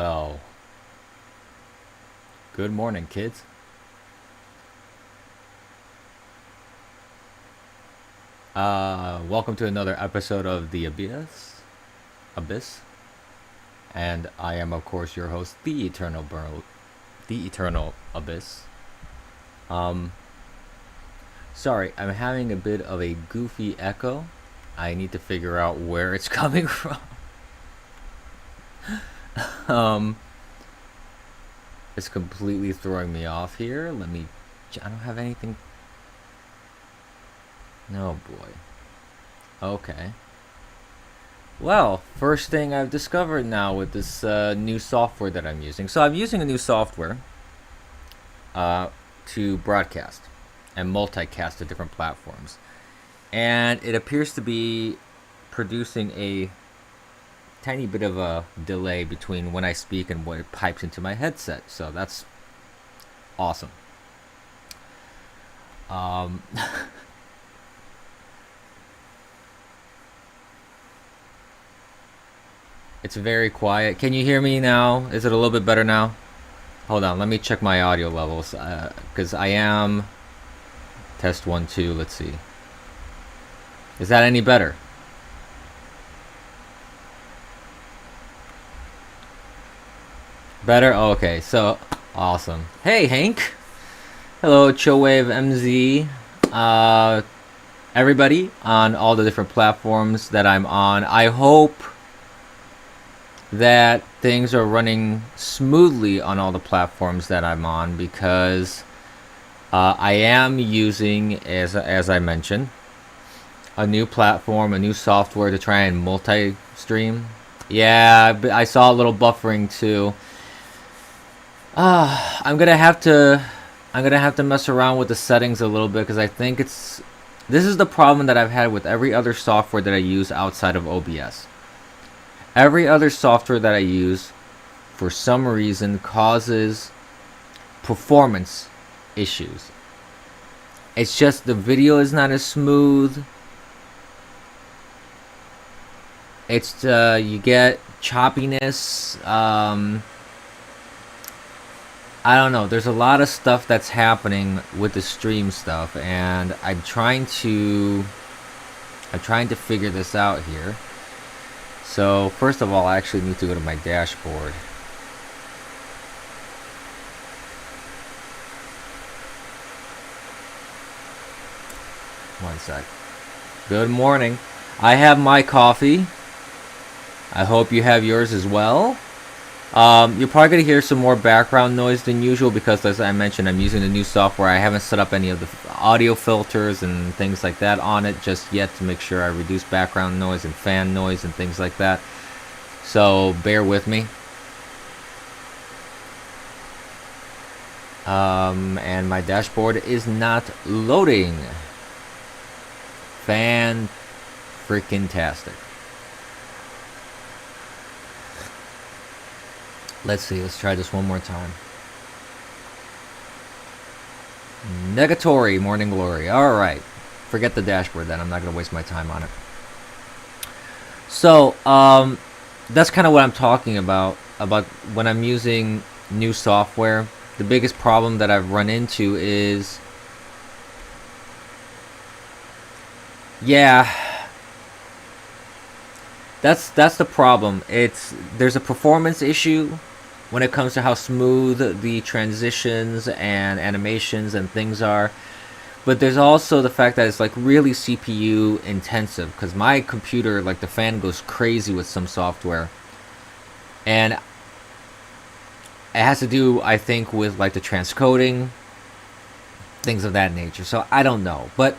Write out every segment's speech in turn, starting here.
Well, good morning, kids. Welcome to another episode of The Abyss. And I am, of course, your host, The Eternal Abyss. Um, Sorry, I'm having a bit of a goofy echo. I need to figure out where it's coming from. um, it's completely throwing me off here. I don't have anything. No, boy. Okay. Well, first thing I've discovered now with this new software that I'm using. So I'm using a new software to broadcast and multicast to different platforms. And it appears to be producing a tiny bit of a delay between when I speak and when it pipes into my headset. So that's awesome. It's very quiet. Can you hear me now? Is it a little bit better now? Hold on, let me check my audio levels. Because I am... Test 1, 2, let's see. Is that any better? Better? Oh, okay, so... Awesome. Hey, Hank! Hello, Chillwave MZ. Everybody on all the different platforms that I'm on. I hope that things are running smoothly on all the platforms that I'm on, because I am using, as I mentioned, a new platform, a new software to try and multi-stream. Yeah, I saw a little buffering too. I'm gonna have to mess around with the settings a little bit, because I think this is the problem that I've had with every other software that I use outside of OBS. Every other software that I use, for some reason, causes performance issues. It's just the video is not as smooth. It's you get choppiness. I don't know. There's a lot of stuff that's happening with the stream stuff, and I'm trying to figure this out here. So first of all, I actually need to go to my dashboard. One sec. Good morning. I have my coffee. I hope you have yours as well. You're probably going to hear some more background noise than usual, because, as I mentioned, I'm using the new software. I haven't set up any of the audio filters and things like that on it just yet, to make sure I reduce background noise and fan noise and things like that. So bear with me. And my dashboard is not loading. Fan-freaking-tastic. Let's see, let's try this one more time. Negatory Morning Glory. Alright. Forget the dashboard then. I'm not going to waste my time on it. So, that's kind of what I'm talking about when I'm using new software. The biggest problem that I've run into is... Yeah... That's the problem. There's a performance issue when it comes to how smooth the transitions and animations and things are. But there's also the fact that it's like really CPU intensive, because my computer, like, the fan goes crazy with some software. And it has to do, I think, with like the transcoding, things of that nature. So I don't know. But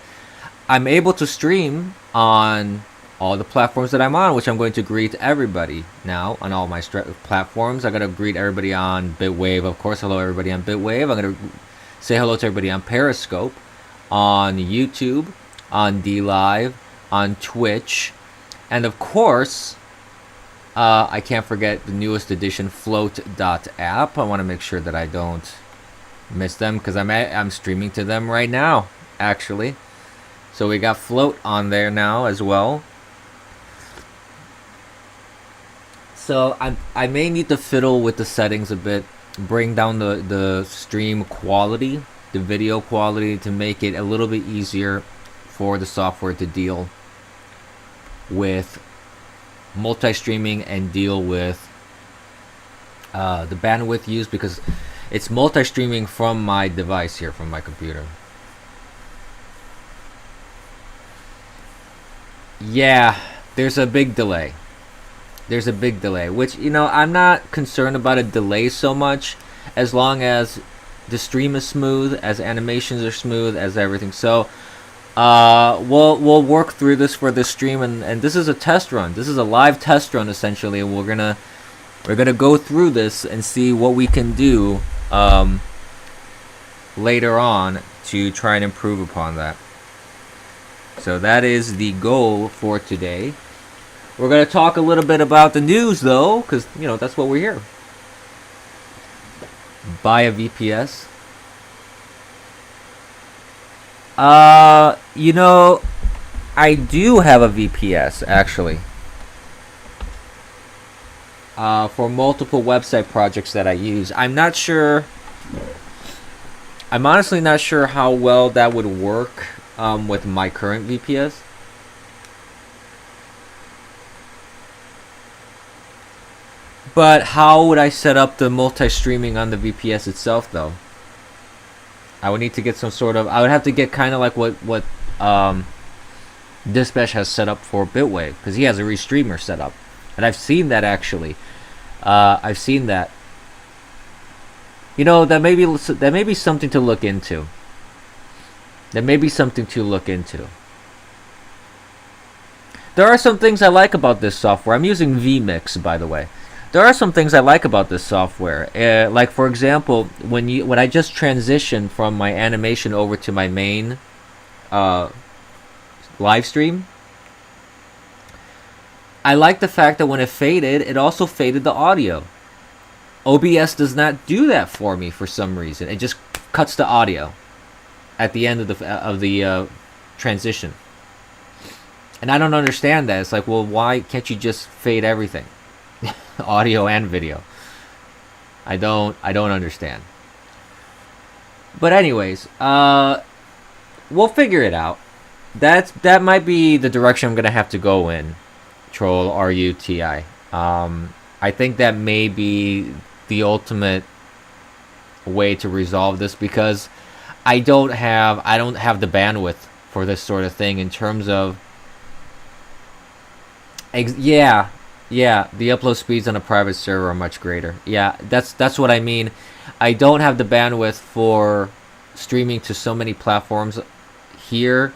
I'm able to stream on all the platforms that I'm on, which I'm going to greet everybody now on all my platforms. I'm going to greet everybody on Bitwave. Of course, hello everybody on Bitwave. I'm going to say hello to everybody on Periscope, on YouTube, on DLive, on Twitch, and of course, I can't forget the newest edition, Float.app. I want to make sure that I don't miss them, because I'm streaming to them right now, actually. So we got Float on there now as well. So I may need to fiddle with the settings a bit, bring down the stream quality, the video quality, to make it a little bit easier for the software to deal with multi-streaming and deal with the bandwidth used, because it's multi-streaming from my device here, from my computer. Yeah, there's a big delay. There's a big delay, which, you know, I'm not concerned about a delay so much, as long as the stream is smooth, as animations are smooth, as everything. So we'll work through this for this stream, and this is a test run. This is a live test run, essentially, and we're gonna go through this and see what we can do later on to try and improve upon that. So that is the goal for today. We're going to talk a little bit about the news, though, because, you know, that's what we're here. Buy a VPS. You know, I do have a VPS, actually. For multiple website projects that I use. I'm not sure. I'm honestly not sure how well that would work with my current VPS. But how would I set up the multi-streaming on the VPS itself, though? I would need to get some sort of... I would have to get kind of like what Dispatch has set up for Bitwave, because he has a restreamer set up. And I've seen that, actually. I've seen that. You know, that may be something to look into. That may be something to look into. There are some things I like about this software. I'm using vMix, by the way. There are some things I like about this software. Like, for example, when I just transitioned from my animation over to my main live stream, I like the fact that when it faded, it also faded the audio. OBS does not do that for me for some reason. It just cuts the audio at the end of the transition. And I don't understand that. It's like, well, why can't you just fade everything? Audio and video. I don't understand. But anyways, we'll figure it out. That might be the direction I'm gonna have to go in. Troll RUTI. I think that may be the ultimate way to resolve this, because I don't have the bandwidth for this sort of thing in terms of the upload speeds on a private server are much greater. Yeah, that's what I mean. I don't have the bandwidth for streaming to so many platforms here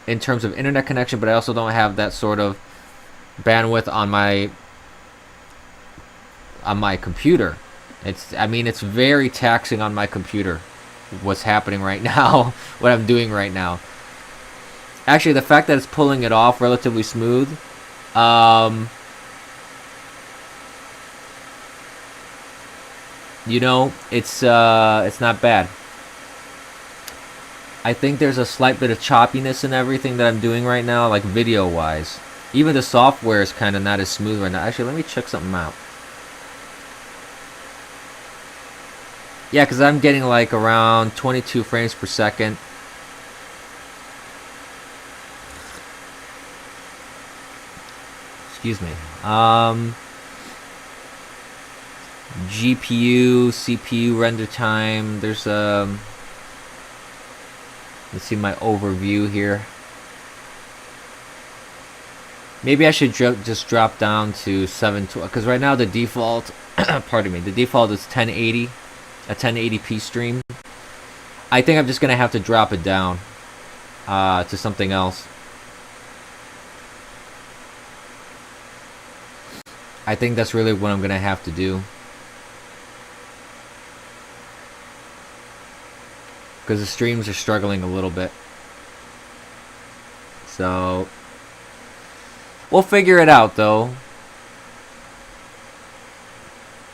in terms of internet connection, but I also don't have that sort of bandwidth on my computer. It's very taxing on my computer what's happening right now, what I'm doing right now. Actually, the fact that it's pulling it off relatively smooth, you know, it's not bad. I think there's a slight bit of choppiness in everything that I'm doing right now, like video wise. Even the software is kind of not as smooth right now. Actually, let me check something out. Yeah, because I'm getting like around 22 frames per second. Excuse me. GPU, CPU render time. There's let's see my overview here. Maybe I should just drop down to 720, because right now the default, pardon me, the default is 1080, a 1080p stream. I think I'm just gonna have to drop it down to something else. I think that's really what I'm gonna have to do, because the streams are struggling a little bit. So we'll figure it out, though.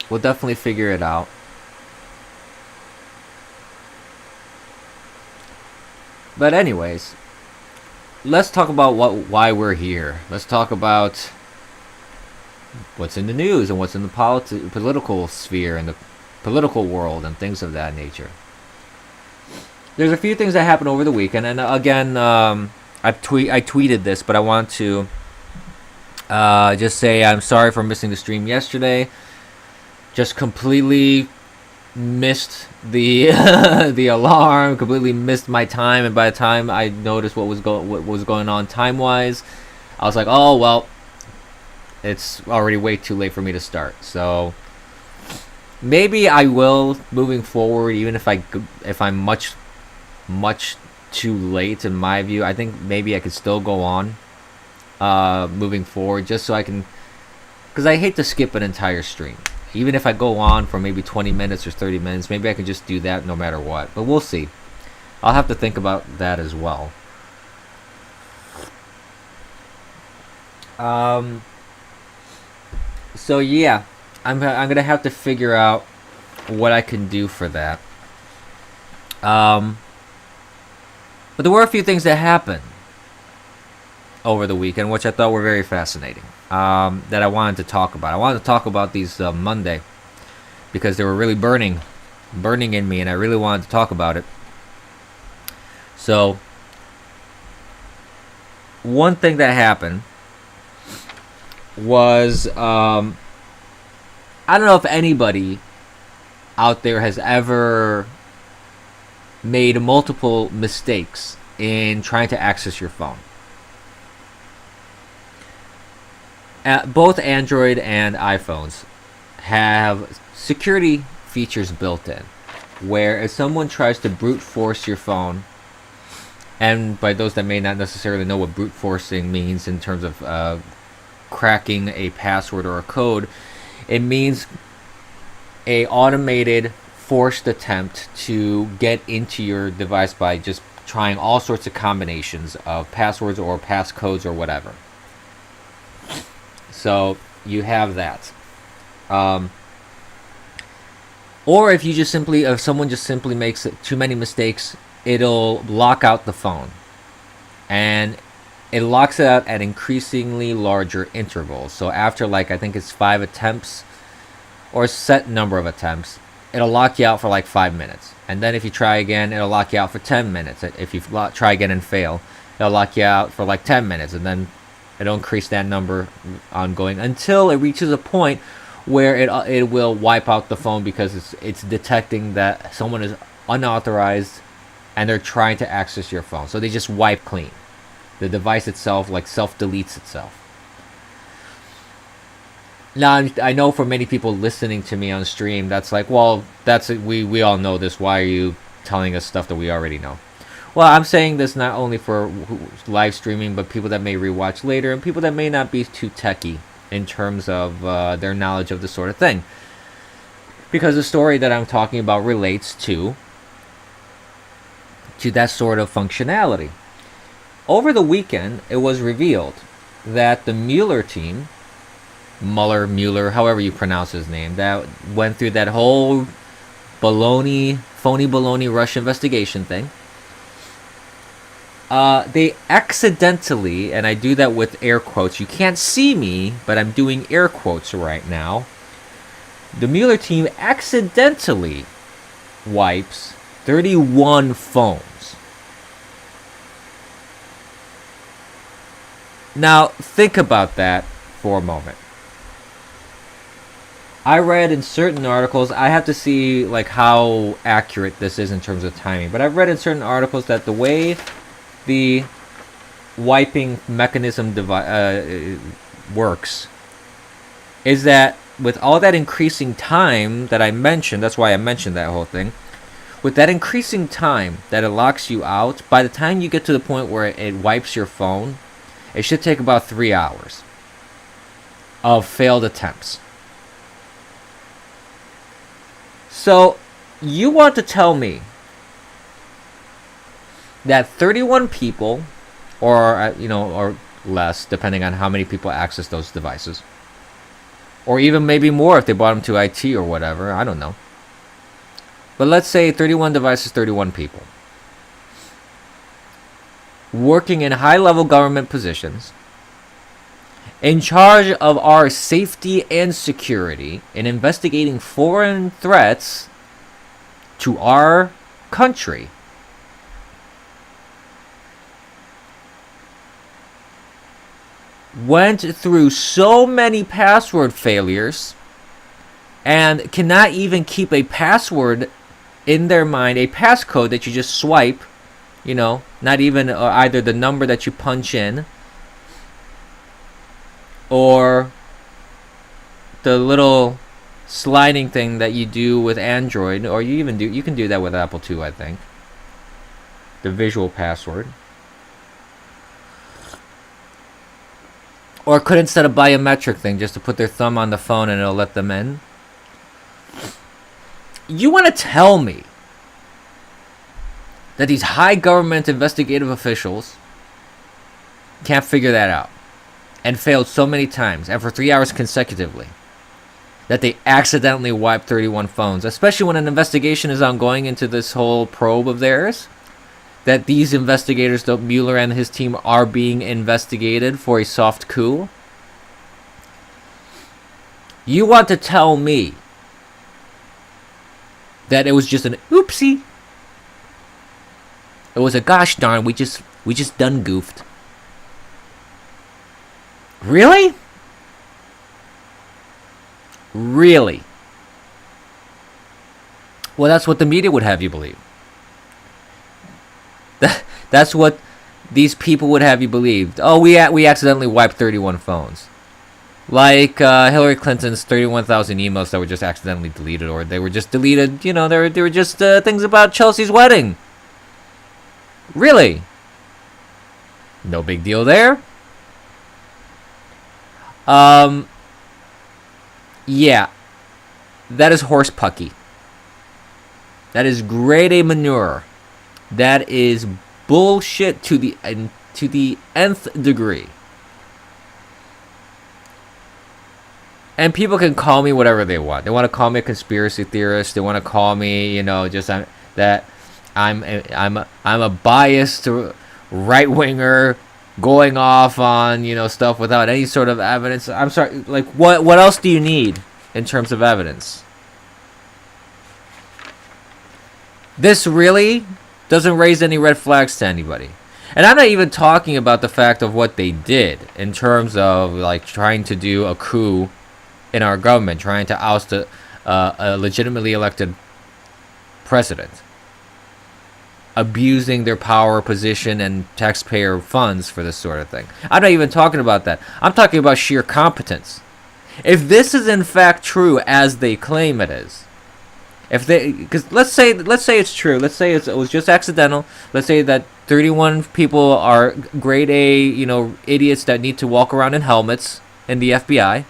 We'll definitely figure it out. But anyways, let's talk about why we're here. Let's talk about what's in the news and what's in the political sphere and the political world and things of that nature. There's a few things that happened over the weekend, and again, I tweeted this, but I want to just say I'm sorry for missing the stream yesterday. Just completely missed the the alarm, completely missed my time, and by the time I noticed what was going on time wise, I was like, oh well, it's already way too late for me to start. So maybe I will moving forward, even if I'm much too late in my view. I think maybe I could still go on moving forward, just so I can, because I hate to skip an entire stream. Even if I go on for maybe 20 minutes or 30 minutes, maybe I can just do that no matter what. But we'll see. I'll have to think about that as well. So yeah, I'm gonna have to figure out what I can do for that. But there were a few things that happened over the weekend, which I thought were very fascinating, that I wanted to talk about. I wanted to talk about these Monday because they were really burning in me, and I really wanted to talk about it. So, one thing that happened was, I don't know if anybody out there has ever made multiple mistakes in trying to access your phone. Both Android and iPhones have security features built in, where if someone tries to brute force your phone, and by those that may not necessarily know what brute forcing means in terms of cracking a password or a code, it means a automated forced attempt to get into your device by just trying all sorts of combinations of passwords or passcodes or whatever. So you have that. Or if someone just simply makes too many mistakes, it'll lock out the phone. And it locks it out at increasingly larger intervals. So after, like, I think it's 5 attempts or a set number of attempts, it'll lock you out for like 5 minutes. And then if you try again, it'll lock you out for 10 minutes. If you try again and fail, it'll lock you out for like 10 minutes. And then it'll increase that number ongoing until it reaches a point where it will wipe out the phone, because it's detecting that someone is unauthorized and they're trying to access your phone. So they just wipe clean. The device itself, like, self-deletes itself. Now, I know for many people listening to me on stream, that's like, well, we all know this. Why are you telling us stuff that we already know? Well, I'm saying this not only for live streaming, but people that may rewatch later, and people that may not be too techie in terms of their knowledge of this sort of thing. Because the story that I'm talking about relates to that sort of functionality. Over the weekend, it was revealed that the Mueller team, Mueller, however you pronounce his name, that went through that whole phony baloney Russia investigation thing. They accidentally, and I do that with air quotes. You can't see me, but I'm doing air quotes right now. The Mueller team accidentally wipes 31 phones. Now, think about that for a moment. I read in certain articles, I have to see like how accurate this is in terms of timing, but I've read in certain articles that the way the wiping mechanism works is that with all that increasing time that I mentioned, that's why I mentioned that whole thing, with that increasing time that it locks you out, by the time you get to the point where it wipes your phone, it should take about 3 hours of failed attempts. So, you want to tell me that 31 people, or or less, depending on how many people access those devices, or even maybe more if they brought them to IT or whatever, I don't know. But let's say 31 devices, 31 people, working in high-level government positions, in charge of our safety and security in investigating foreign threats to our country, went through so many password failures and cannot even keep a password in their mind, a passcode that you just swipe, not even either the number that you punch in or the little sliding thing that you do with Android, or you can do that with Apple too, I think. The visual password. Or couldn't set a biometric thing just to put their thumb on the phone and it'll let them in. You want to tell me that these high government investigative officials can't figure that out and failed so many times and for 3 hours consecutively that they accidentally wiped 31 phones, especially when an investigation is ongoing into this whole probe of theirs, that these investigators, Mueller and his team, are being investigated for a soft coup? You want to tell me that it was just an oopsie? It was a gosh darn, we just done goofed. Really? Really? Well, that's what the media would have you believe. That's what these people would have you believe. Oh, we accidentally wiped 31 phones. Like Hillary Clinton's 31,000 emails that were just accidentally deleted, or they were just deleted, they were just things about Chelsea's wedding. Really? No big deal there. Yeah. That is horse pucky. That is grade A manure. That is bullshit to the nth degree. And people can call me whatever they want. They want to call me a conspiracy theorist. They want to call me, that I'm a biased right winger going off on stuff without any sort of evidence. I'm sorry. Like what else do you need in terms of evidence? This really doesn't raise any red flags to anybody. And I'm not even talking about the fact of what they did in terms of like trying to do a coup in our government, trying to oust a legitimately elected president, abusing their power, position, and taxpayer funds for this sort of thing. I'm not even talking about that. I'm talking about sheer competence. If this is in fact true as they claim it is, because let's say it's true. Let's say it was just accidental. Let's say that 31 people are grade A, idiots that need to walk around in helmets in the FBI.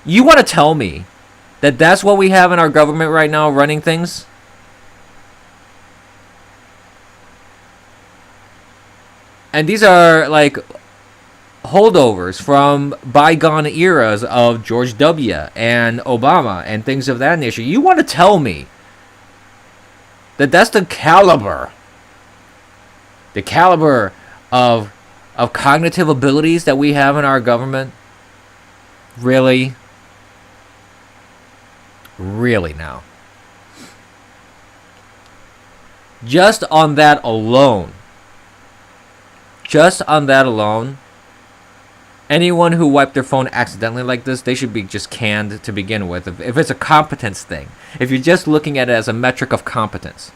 You want to tell me that that's what we have in our government right now running things? And these are like holdovers from bygone eras of George W. and Obama and things of that nature. You want to tell me that that's the caliber of cognitive abilities that we have in our government? Really? Really now? Just on that alone, anyone who wiped their phone accidentally like this, they should be just canned to begin with. If it's a competence thing, if you're just looking at it as a metric of competence,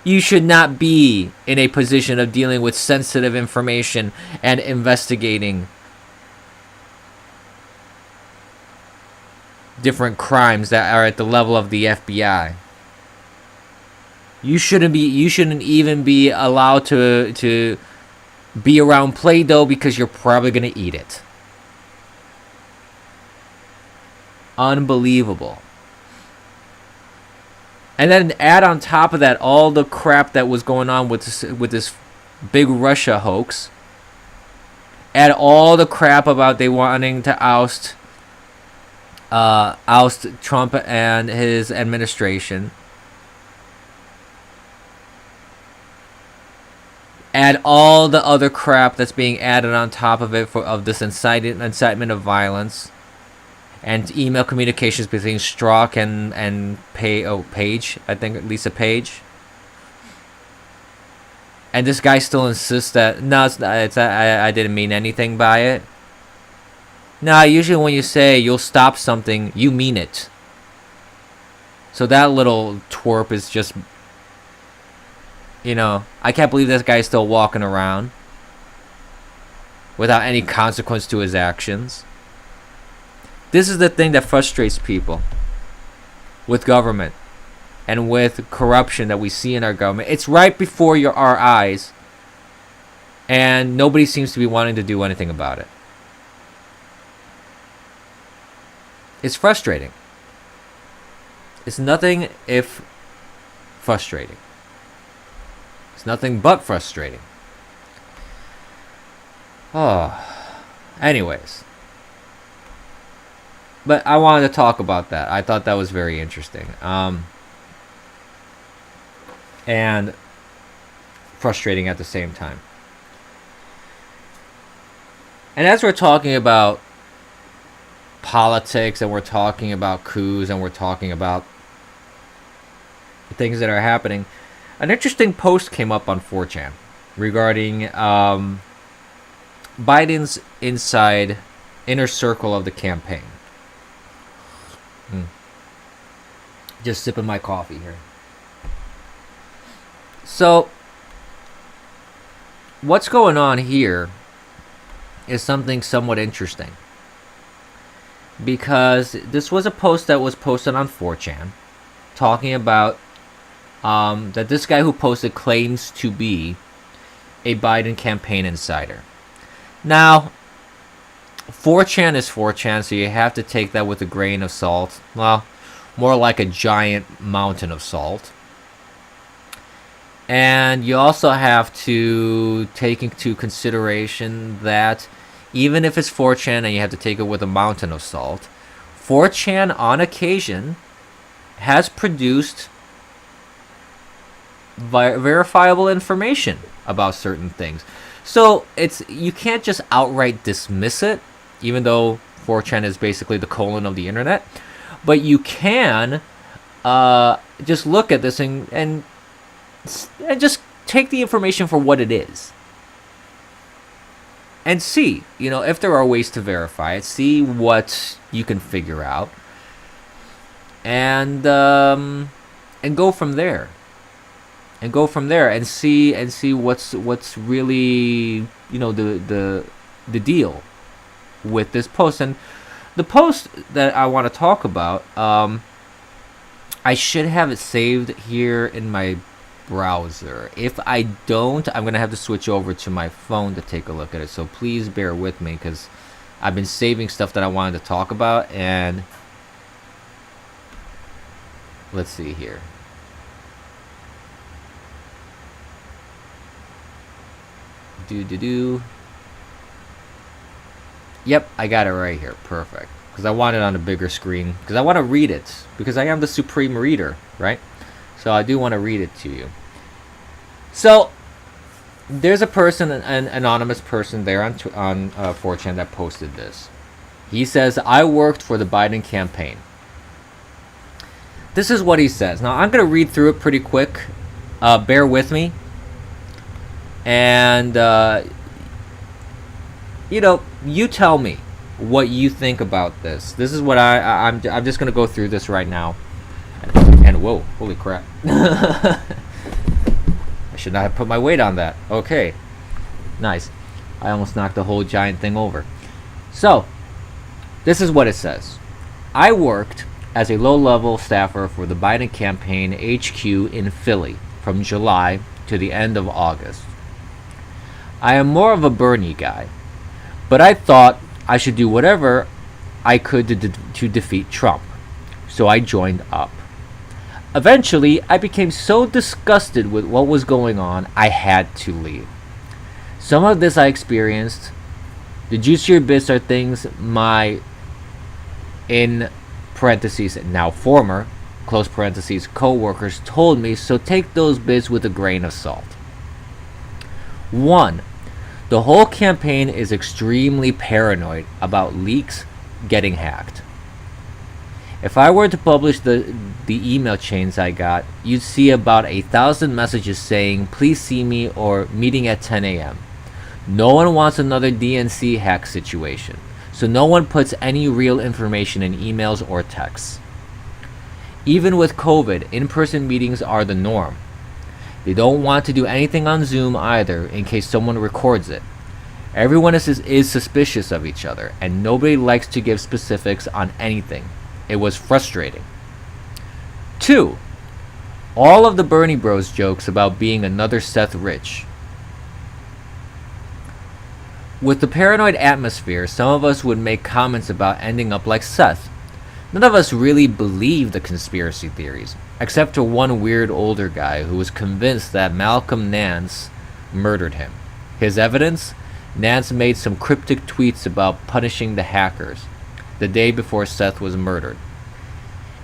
you should not be in a position of dealing with sensitive information and investigating different crimes that are at the level of the FBI. You shouldn't even be allowed to be around Play-Doh because you're probably going to eat it. Unbelievable. And then add on top of that all the crap that was going on with this big Russia hoax. Add all the crap about they wanting to oust Trump and his administration. Add all the other crap that's being added on top of it of this incitement of violence, and email communications between Strzok and Page. I think Lisa Page. And this guy still insists that no, I didn't mean anything by it. Nah, usually when you say you'll stop something, you mean it. So that little twerp is just, I can't believe this guy's still walking around without any consequence to his actions. This is the thing that frustrates people with government and with corruption that we see in our government. It's right before our eyes, and nobody seems to be wanting to do anything about it. It's frustrating. It's nothing if frustrating. It's nothing but frustrating. Oh, anyways. But I wanted to talk about that. I thought that was very interesting. And frustrating at the same time. And as we're talking about politics, and we're talking about coups, and we're talking about things that are happening, an interesting post came up on 4chan regarding Biden's inner circle of the campaign. Just sipping my coffee here. So, what's going on here is something somewhat interesting. Because this was a post that was posted on 4chan talking about that this guy who posted claims to be a Biden campaign insider. Now, 4chan is 4chan, so you have to take that with a grain of salt. Well, more like a giant mountain of salt. And you also have to take into consideration that even if it's 4chan and you have to take it with a mountain of salt, 4chan on occasion has produced verifiable information about certain things. So you can't just outright dismiss it, even though 4chan is basically the colon of the internet. But you can just look at this and just take the information for what it is. And see, if there are ways to verify it, see what you can figure out, and go from there. And go from there and see what's really the deal with this post. And the post that I want to talk about, I should have it saved here in my browser. If I don't, I'm gonna have to switch over to my phone to take a look at it, so please bear with me, because I've been saving stuff that I wanted to talk about. And let's see here. Yep, I got it right here. Perfect. Because I want it on a bigger screen, because I want to read it, because I am the supreme reader, right? So I do want to read it to you. So there's a person, an anonymous person there on 4chan that posted this. He says, "I worked for the Biden campaign." This is what he says. Now I'm going to read through it pretty quick. Bear with me. And you tell me what you think about this. This is what I'm just going to go through this right now. And whoa, holy crap. I should not have put my weight on that. Okay. Nice. I almost knocked the whole giant thing over. So, this is what it says. "I worked as a low-level staffer for the Biden campaign HQ in Philly from July to the end of August. I am more of a Bernie guy, but I thought I should do whatever I could to defeat Trump, so I joined up. Eventually, I became so disgusted with what was going on, I had to leave. Some of this I experienced. The juicier bits are things my, in parentheses, now former, close parentheses, co-workers told me, so take those bits with a grain of salt. 1. The whole campaign is extremely paranoid about leaks getting hacked. If I were to publish the email chains I got, you'd see about 1,000 messages saying, please see me or meeting at 10 a.m. No one wants another DNC hack situation, so no one puts any real information in emails or texts. Even with COVID, in-person meetings are the norm. They don't want to do anything on Zoom either in case someone records it. Everyone is suspicious of each other, and nobody likes to give specifics on anything. It was frustrating. 2. All of the Bernie Bros jokes about being another Seth Rich. With the paranoid atmosphere, some of us would make comments about ending up like Seth. None of us really believe the conspiracy theories, except for one weird older guy who was convinced that Malcolm Nance murdered him. His evidence? Nance made some cryptic tweets about punishing the hackers the day before Seth was murdered.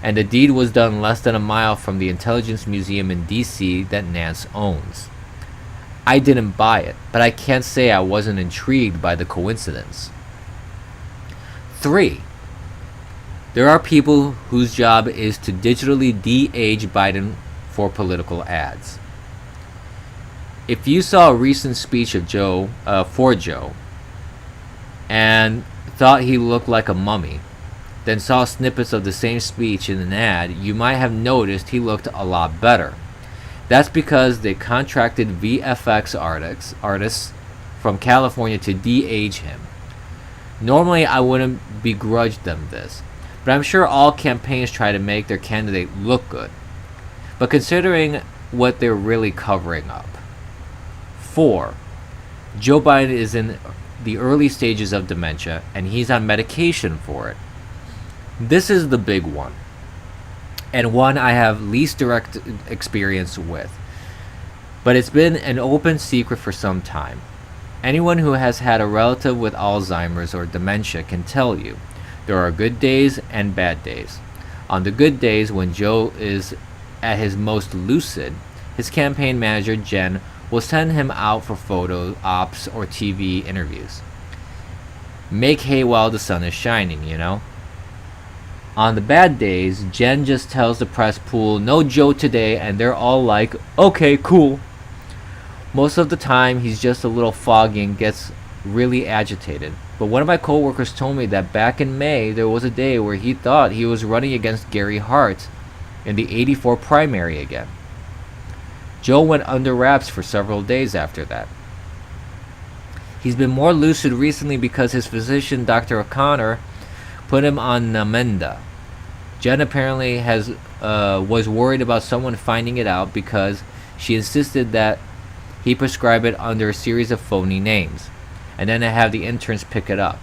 And the deed was done less than a mile from the Intelligence Museum in DC that Nance owns. I didn't buy it, but I can't say I wasn't intrigued by the coincidence. 3. There are people whose job is to digitally de-age Biden for political ads. If you saw a recent speech of Joe, and thought he looked like a mummy, then saw snippets of the same speech in an ad, you might have noticed he looked a lot better. That's because they contracted VFX artists from California to de-age him. Normally, I wouldn't begrudge them this, but I'm sure all campaigns try to make their candidate look good. But considering what they're really covering up. 4. Joe Biden is in the early stages of dementia, and he's on medication for it. This is the big one, and one I have least direct experience with. But it's been an open secret for some time. Anyone who has had a relative with Alzheimer's or dementia can tell you there are good days and bad days. On the good days, when Joe is at his most lucid, his campaign manager, Jen, will send him out for photo ops or TV interviews. Make hay while the sun is shining, you know? On the bad days, Jen just tells the press pool, no Joe today, and they're all like, okay, cool. Most of the time, he's just a little foggy and gets really agitated. But one of my coworkers told me that back in May, there was a day where he thought he was running against Gary Hart in the 84 primary again. Joe went under wraps for several days after that. He's been more lucid recently because his physician, Dr. O'Connor, put him on Namenda. Jen apparently was worried about someone finding it out because she insisted that he prescribe it under a series of phony names, and then have the interns pick it up.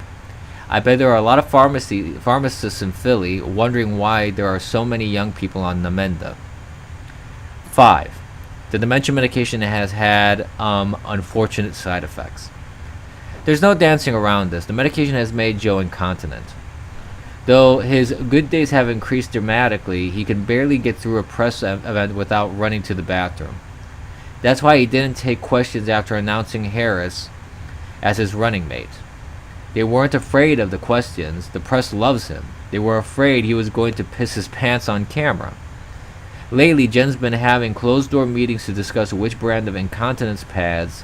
I bet there are a lot of pharmacists in Philly wondering why there are so many young people on Namenda. 5. The dementia medication has had unfortunate side effects. There's no dancing around this. The medication has made Joe incontinent. Though his good days have increased dramatically, he can barely get through a press event without running to the bathroom. That's why he didn't take questions after announcing Harris as his running mate. They weren't afraid of the questions. The press loves him. They were afraid he was going to piss his pants on camera. Lately, Jen's been having closed-door meetings to discuss which brand of incontinence pads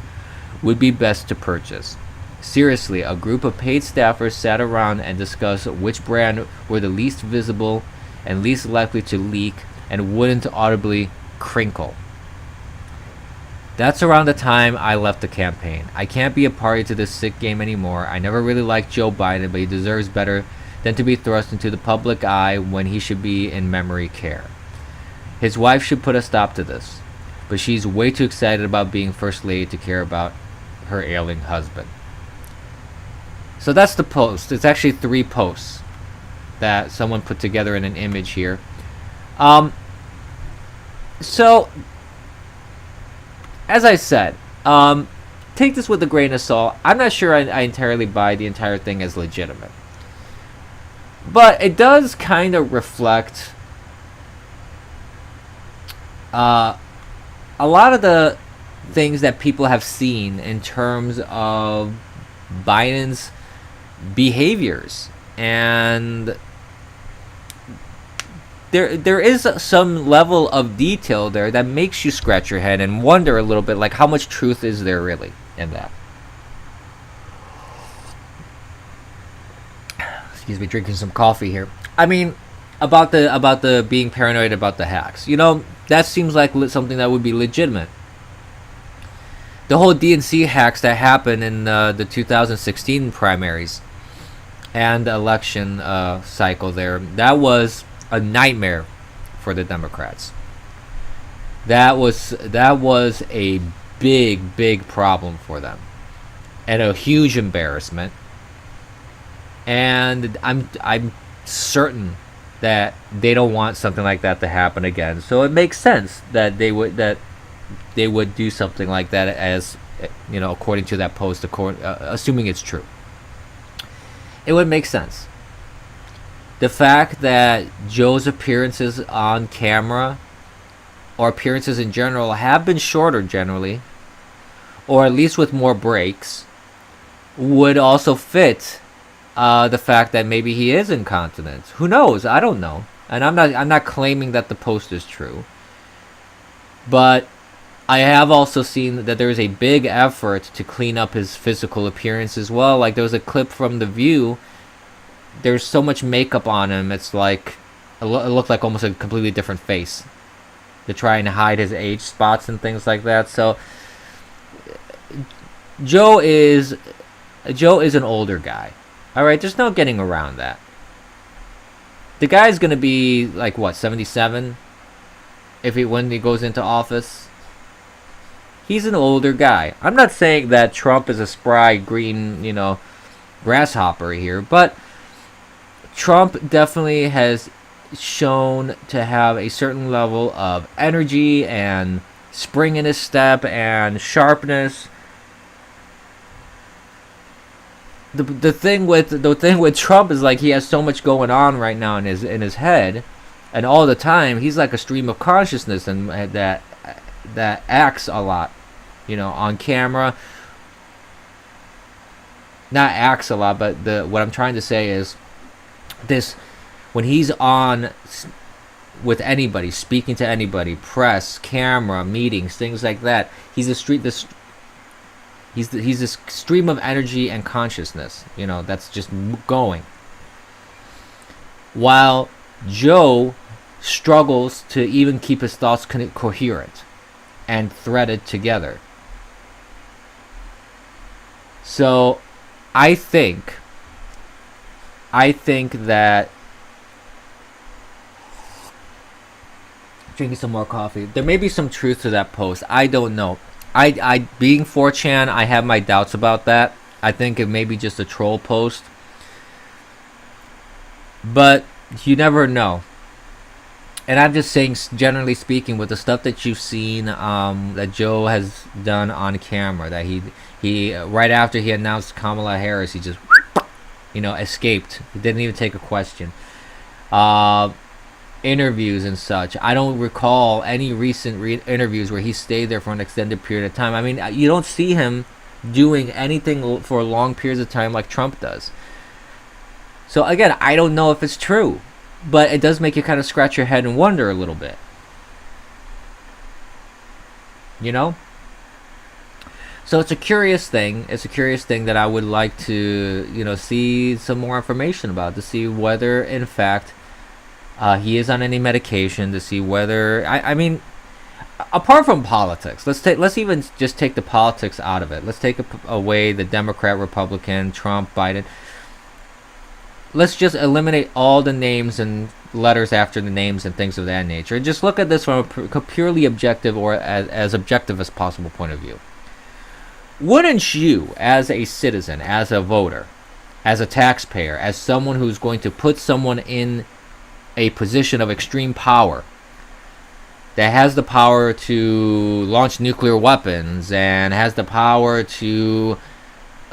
would be best to purchase. Seriously, a group of paid staffers sat around and discussed which brand were the least visible and least likely to leak and wouldn't audibly crinkle. That's around the time I left the campaign. I can't be a party to this sick game anymore. I never really liked Joe Biden, but he deserves better than to be thrust into the public eye when he should be in memory care. His wife should put a stop to this, but she's way too excited about being First Lady to care about her ailing husband. So that's the post. It's actually 3 posts that someone put together in an image here. So, as I said, take this with a grain of salt. I'm not sure I entirely buy the entire thing as legitimate. But it does kind of reflect a lot of the things that people have seen in terms of Biden's behaviors, and there is some level of detail there that makes you scratch your head and wonder a little bit, like, how much truth is there really in that. Excuse me, drinking some coffee here. I mean, about the being paranoid about the hacks, that seems like something that would be legitimate. The whole DNC hacks that happened in the 2016 primaries and election cycle there, that was a nightmare for the Democrats. That was a big problem for them, and a huge embarrassment. And I'm certain that they don't want something like that to happen again. So it makes sense that they would do something like that, as according to that post, assuming it's true. It would make sense. The fact that Joe's appearances on camera, or appearances in general, have been shorter generally, or at least with more breaks, would also fit the fact that maybe he is incontinent. Who knows? I don't know. And I'm not claiming that the post is true. But I have also seen that there is a big effort to clean up his physical appearance as well. Like, there was a clip from The View. There's so much makeup on him, it's like it looked like almost a completely different face. They're trying to hide his age spots and things like that. So Joe is an older guy. All right, there's no getting around that. The guy's gonna be like, what, 77 when he goes into office. He's an older guy. I'm not saying that Trump is a spry green, grasshopper here, but Trump definitely has shown to have a certain level of energy and spring in his step and sharpness. The thing with Trump is, like, he has so much going on right now in his head, and all the time he's like a stream of consciousness, and that acts a lot, on camera. Not acts a lot, but what I'm trying to say is this: when he's on with anybody, speaking to anybody, press, camera, meetings, things like that, he's a stream of energy and consciousness, that's just going. While Joe struggles to even keep his thoughts coherent and threaded together. So I think that, drinking some more coffee, there may be some truth to that post. I don't know. I being 4chan, I have my doubts about that. I think it may be just a troll post, but you never know. And I'm just saying, generally speaking, with the stuff that you've seen, that Joe has done on camera, that he right after he announced Kamala Harris, he just escaped. He didn't even take a question. Interviews and such, I don't recall any recent interviews where he stayed there for an extended period of time. I mean, you don't see him doing anything for long periods of time like Trump does. So again, I don't know if it's true, but it does make you kind of scratch your head and wonder a little bit. So it's a curious thing. It's a curious thing that I would like to, see some more information about, to see whether, in fact, he is on any medication, to see whether, I mean, apart from politics, let's even just take the politics out of it. Let's take away the Democrat, Republican, Trump, Biden. Let's just eliminate all the names and letters after the names and things of that nature, and just look at this from a purely objective, or as objective as possible point of view. Wouldn't you, as a citizen, as a voter, as a taxpayer, as someone who's going to put someone in a position of extreme power, that has the power to launch nuclear weapons and has the power to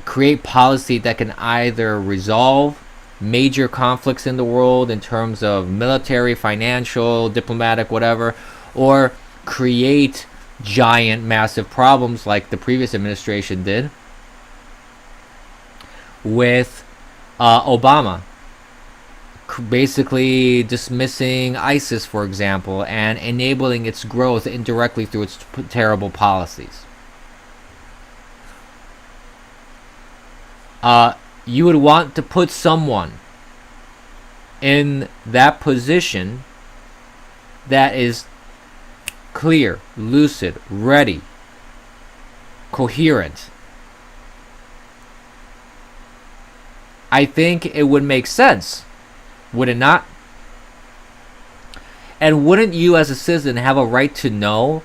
create policy that can either resolve major conflicts in the world in terms of military, financial, diplomatic, whatever, or create giant, massive problems like the previous administration did with Obama, basically dismissing ISIS, for example, and enabling its growth indirectly through its terrible policies. You would want to put someone in that position that is clear, lucid, ready, coherent. I think it would make sense, would it not? And wouldn't you as a citizen have a right to know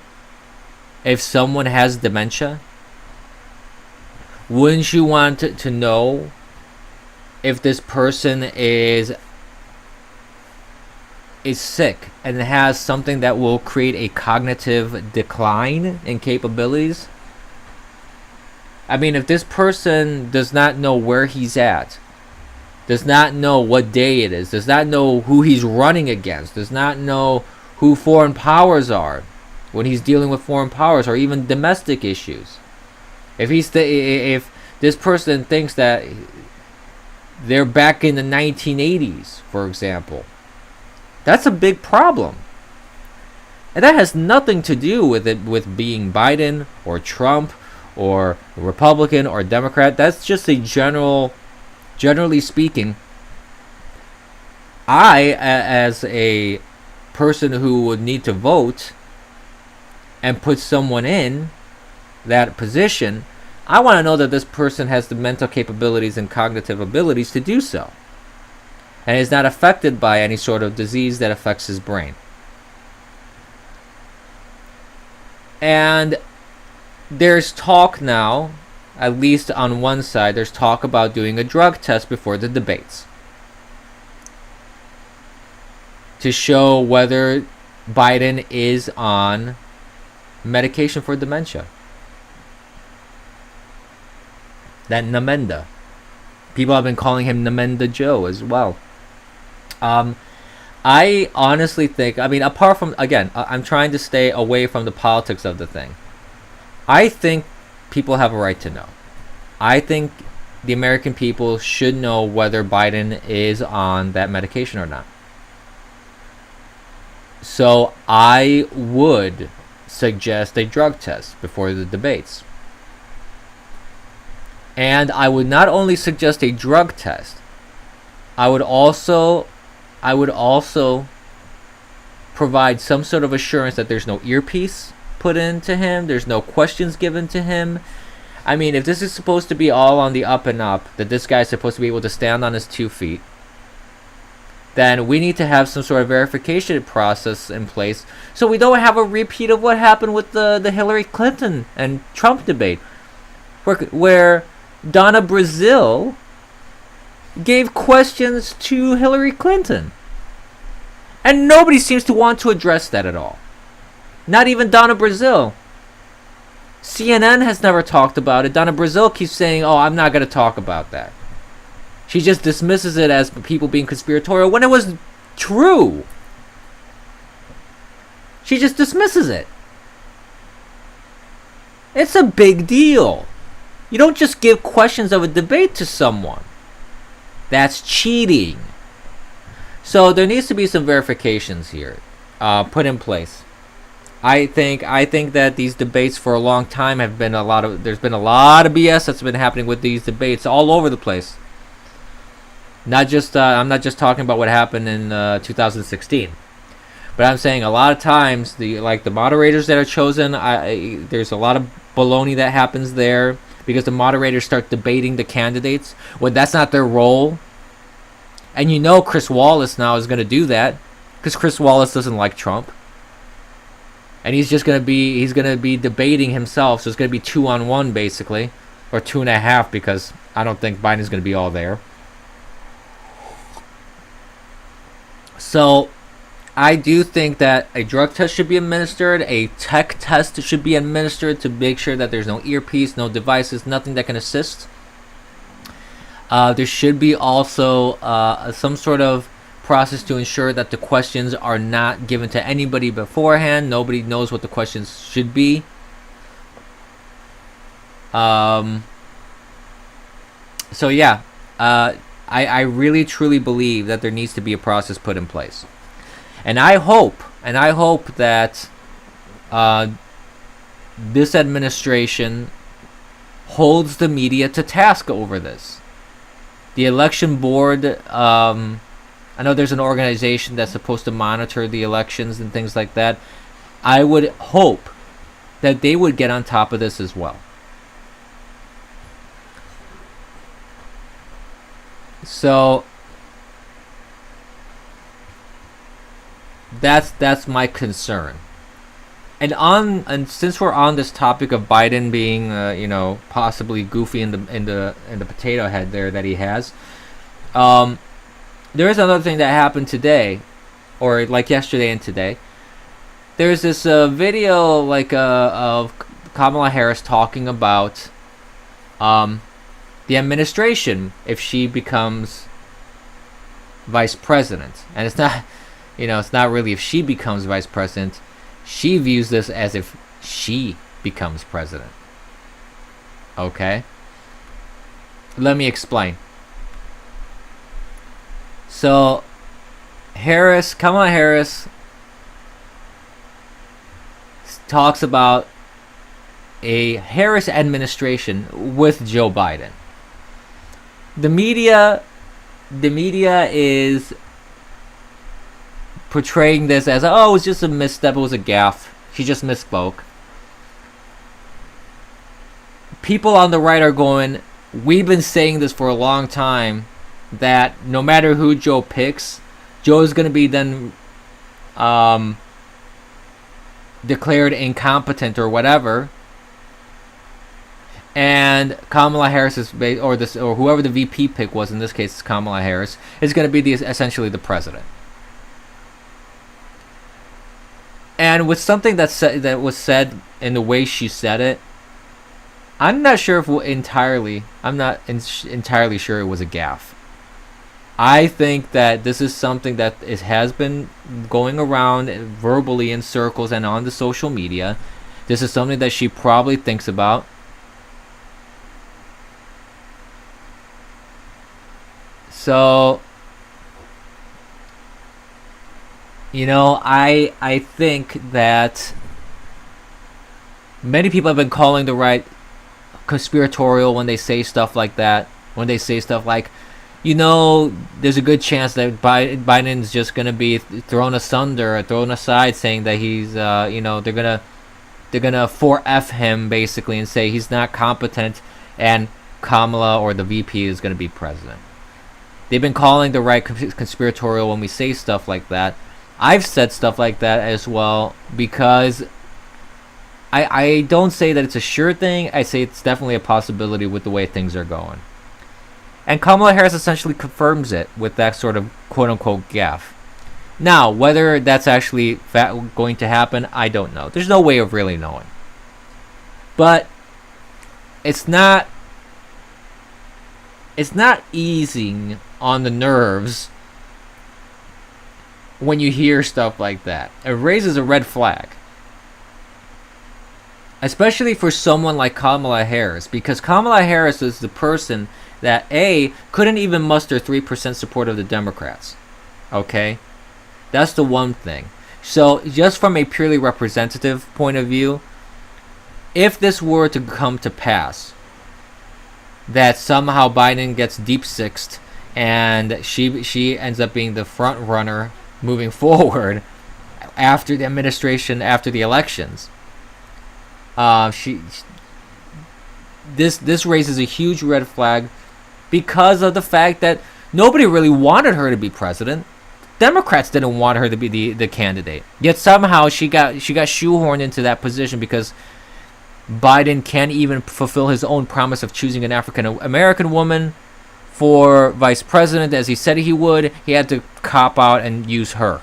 if someone has dementia? Wouldn't you want to know if this person is sick and has something that will create a cognitive decline in capabilities? I mean, if this person does not know where he's at, does not know what day it is, does not know who he's running against, does not know who foreign powers are when he's dealing with foreign powers or even domestic issues. If this person thinks that they're back in the 1980s, for example, that's a big problem. And that has nothing to do with it with being Biden or Trump or Republican or Democrat. That's just a generally speaking, I, as a person who would need to vote and put someone in that position, I want to know that this person has the mental capabilities and cognitive abilities to do so, and is not affected by any sort of disease that affects his brain. And there's talk now, at least on one side, there's talk about doing a drug test before the debates to show whether Biden is on medication for dementia. That Namenda. People have been calling him Namenda Joe as well. I honestly think, I mean, apart from, again, I'm trying to stay away from the politics of the thing. I think people have a right to know. I think the American people should know whether Biden is on that medication or not. So I would suggest a drug test before the debates. And I would not only suggest a drug test, I would also provide some sort of assurance that there's no earpiece put into him, there's no questions given to him. I mean, if this is supposed to be all on the up and up, that this guy's supposed to be able to stand on his 2 feet, then we need to have some sort of verification process in place so we don't have a repeat of what happened with the Hillary Clinton and Trump debate, where Donna Brazile gave questions to Hillary Clinton. And nobody seems to want to address that at all. Not even Donna Brazile. CNN has never talked about it. Donna Brazile keeps saying, oh, I'm not going to talk about that. She just dismisses it as people being conspiratorial when it was true. She just dismisses it. It's a big deal. You don't just give questions of a debate to someone. That's cheating. So there needs to be some verifications here put in place. I think that these debates for a long time have been there's been a lot of BS that's been happening with these debates all over the place. Not just I'm not just talking about what happened in 2016, but I'm saying a lot of times the moderators that are chosen, there's a lot of baloney that happens there because the moderators start debating the candidates when that's not their role. And you know Chris Wallace now is going to do that because Chris Wallace doesn't like Trump. And he's going to be debating himself. So it's going to be 2-on-1 basically, or 2.5 because I don't think Biden's going to be all there. So I do think that a drug test should be administered. A tech test should be administered to make sure that there's no earpiece, no devices, nothing that can assist. There should be also some sort of process to ensure that the questions are not given to anybody beforehand. Nobody knows what the questions should be. So yeah, I really truly believe that there needs to be a process put in place, and I hope that this administration holds the media to task over this. The election board, I know there's an organization that's supposed to monitor the elections and things like that. I would hope that they would get on top of this as well. So that's my concern. And since we're on this topic of Biden being possibly goofy in the potato head there that he has, there is another thing that happened today, or like yesterday and today. There's this video of Kamala Harris talking about the administration if she becomes vice president, and it's not really if she becomes vice president. She views this as if she becomes president. Okay? Let me explain. So, Kamala Harris talks about a Harris administration with Joe Biden. The media is portraying this as, oh, it was just a misstep, it was a gaffe, she just misspoke. People on the right are going, we've been saying this for a long time, that no matter who Joe picks, Joe is going to be then declared incompetent or whatever, and Kamala Harris is, or whoever the VP pick was, in this case Kamala Harris, is going to be essentially the president. And with something that was said in the way she said it, I'm not entirely sure it was a gaffe. I think that this is something that has been going around verbally in circles and on the social media. This is something that she probably thinks about. So, I think that many people have been calling the right conspiratorial when they say stuff like that. When they say stuff like, there's a good chance that Biden's just going to be thrown asunder or thrown aside, saying that he's, they're going to 4F him basically and say he's not competent, and Kamala or the VP is going to be president. They've been calling the right conspiratorial when we say stuff like that. I've said stuff like that as well, because I don't say that it's a sure thing. I say it's definitely a possibility with the way things are going. And Kamala Harris essentially confirms it with that sort of quote-unquote gaffe. Now, whether that's actually going to happen, I don't know. There's no way of really knowing. But it's not easing on the nerves when you hear stuff like that. It raises a red flag. Especially for someone like Kamala Harris, because Kamala Harris is the person that couldn't even muster 3% support of the Democrats. Okay? That's the one thing. So, just from a purely representative point of view, if this were to come to pass, that somehow Biden gets deep sixed and she ends up being the front runner moving forward after the administration, after the elections, this raises a huge red flag, because of the fact that nobody really wanted her to be president. Democrats didn't want her to be the candidate. Yet somehow she got shoehorned into that position, because Biden can't even fulfill his own promise of choosing an African American woman for vice president as he said he would. He had to cop out and use her.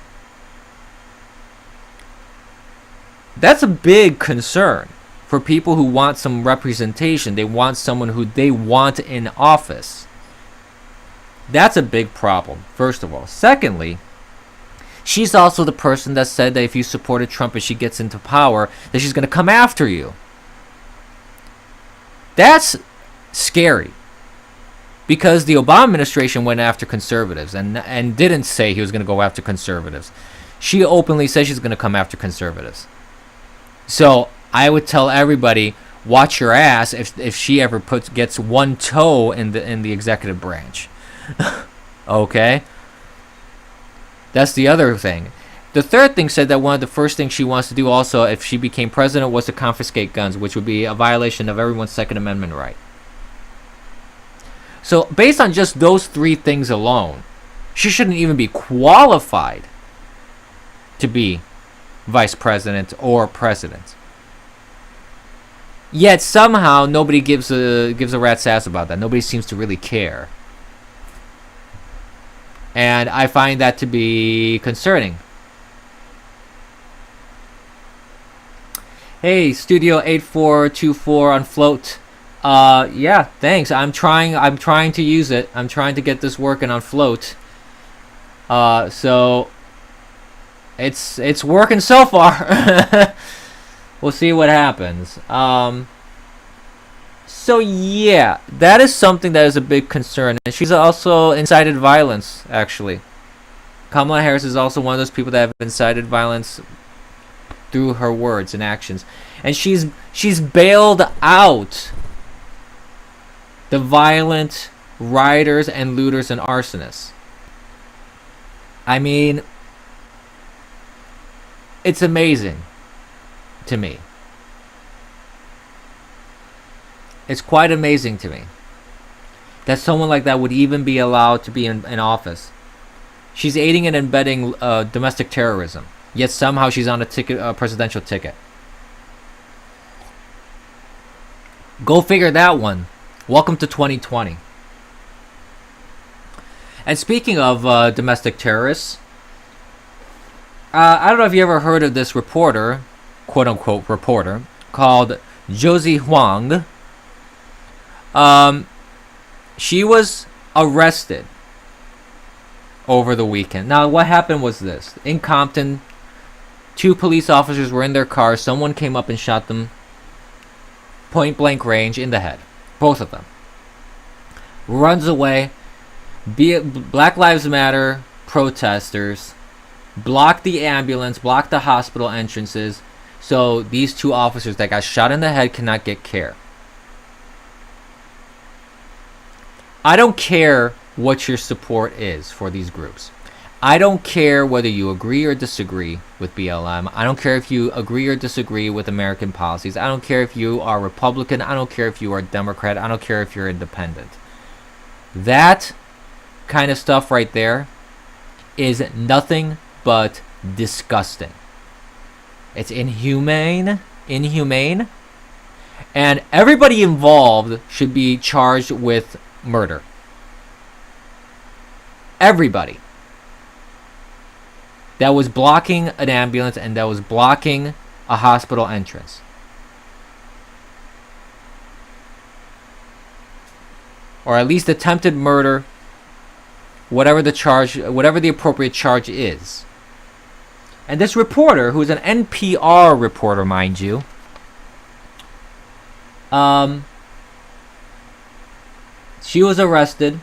That's a big concern for people who want some representation. They want someone who they want in office. That's a big problem, first of all. Secondly, she's also the person that said that if you supported Trump and she gets into power, that she's going to come after you. That's scary. Because the Obama administration went after conservatives and didn't say he was going to go after conservatives. She openly says she's going to come after conservatives. So I would tell everybody, watch your ass if she ever gets one toe in the executive branch. Okay? That's the other thing. The third thing said that one of the first things she wants to do also if she became president was to confiscate guns, which would be a violation of everyone's Second Amendment right. So based on just those three things alone, she shouldn't even be qualified to be vice president or president. Yet somehow nobody gives a rat's ass about that. Nobody seems to really care. And I find that to be concerning. Hey, Studio 8424 on Float. Yeah, thanks. I'm trying to use it. I'm trying to get this working on Float. So it's working so far. We'll see what happens. So yeah, that is something that is a big concern. And she's also incited violence, actually. Kamala Harris is also one of those people that have incited violence through her words and actions. And she's bailed out the violent rioters and looters and arsonists. I mean, it's amazing to me. It's quite amazing to me that someone like that would even be allowed to be in office. She's aiding and abetting domestic terrorism, yet somehow she's on a presidential ticket. Go figure that one. Welcome to 2020. And speaking of domestic terrorists, I don't know if you ever heard of this reporter, quote-unquote reporter, called Josie Huang. She was arrested over the weekend. Now, what happened was this. In Compton, 2 police officers were in their car. Someone came up and shot them point-blank range in the head. Both of them. Runs away. Black Lives Matter protesters blocked the ambulance, blocked the hospital entrances, so these 2 officers that got shot in the head cannot get care. I don't care what your support is for these groups. I don't care whether you agree or disagree with BLM. I don't care if you agree or disagree with American policies. I don't care if you are Republican. I don't care if you are Democrat. I don't care if you're independent. That kind of stuff right there is nothing but disgusting. It's inhumane, and everybody involved should be charged with murder. Everybody that was blocking an ambulance and that was blocking a hospital entrance. Or at least attempted murder, whatever the appropriate charge is. And this reporter, who's an NPR reporter, mind you, she was arrested,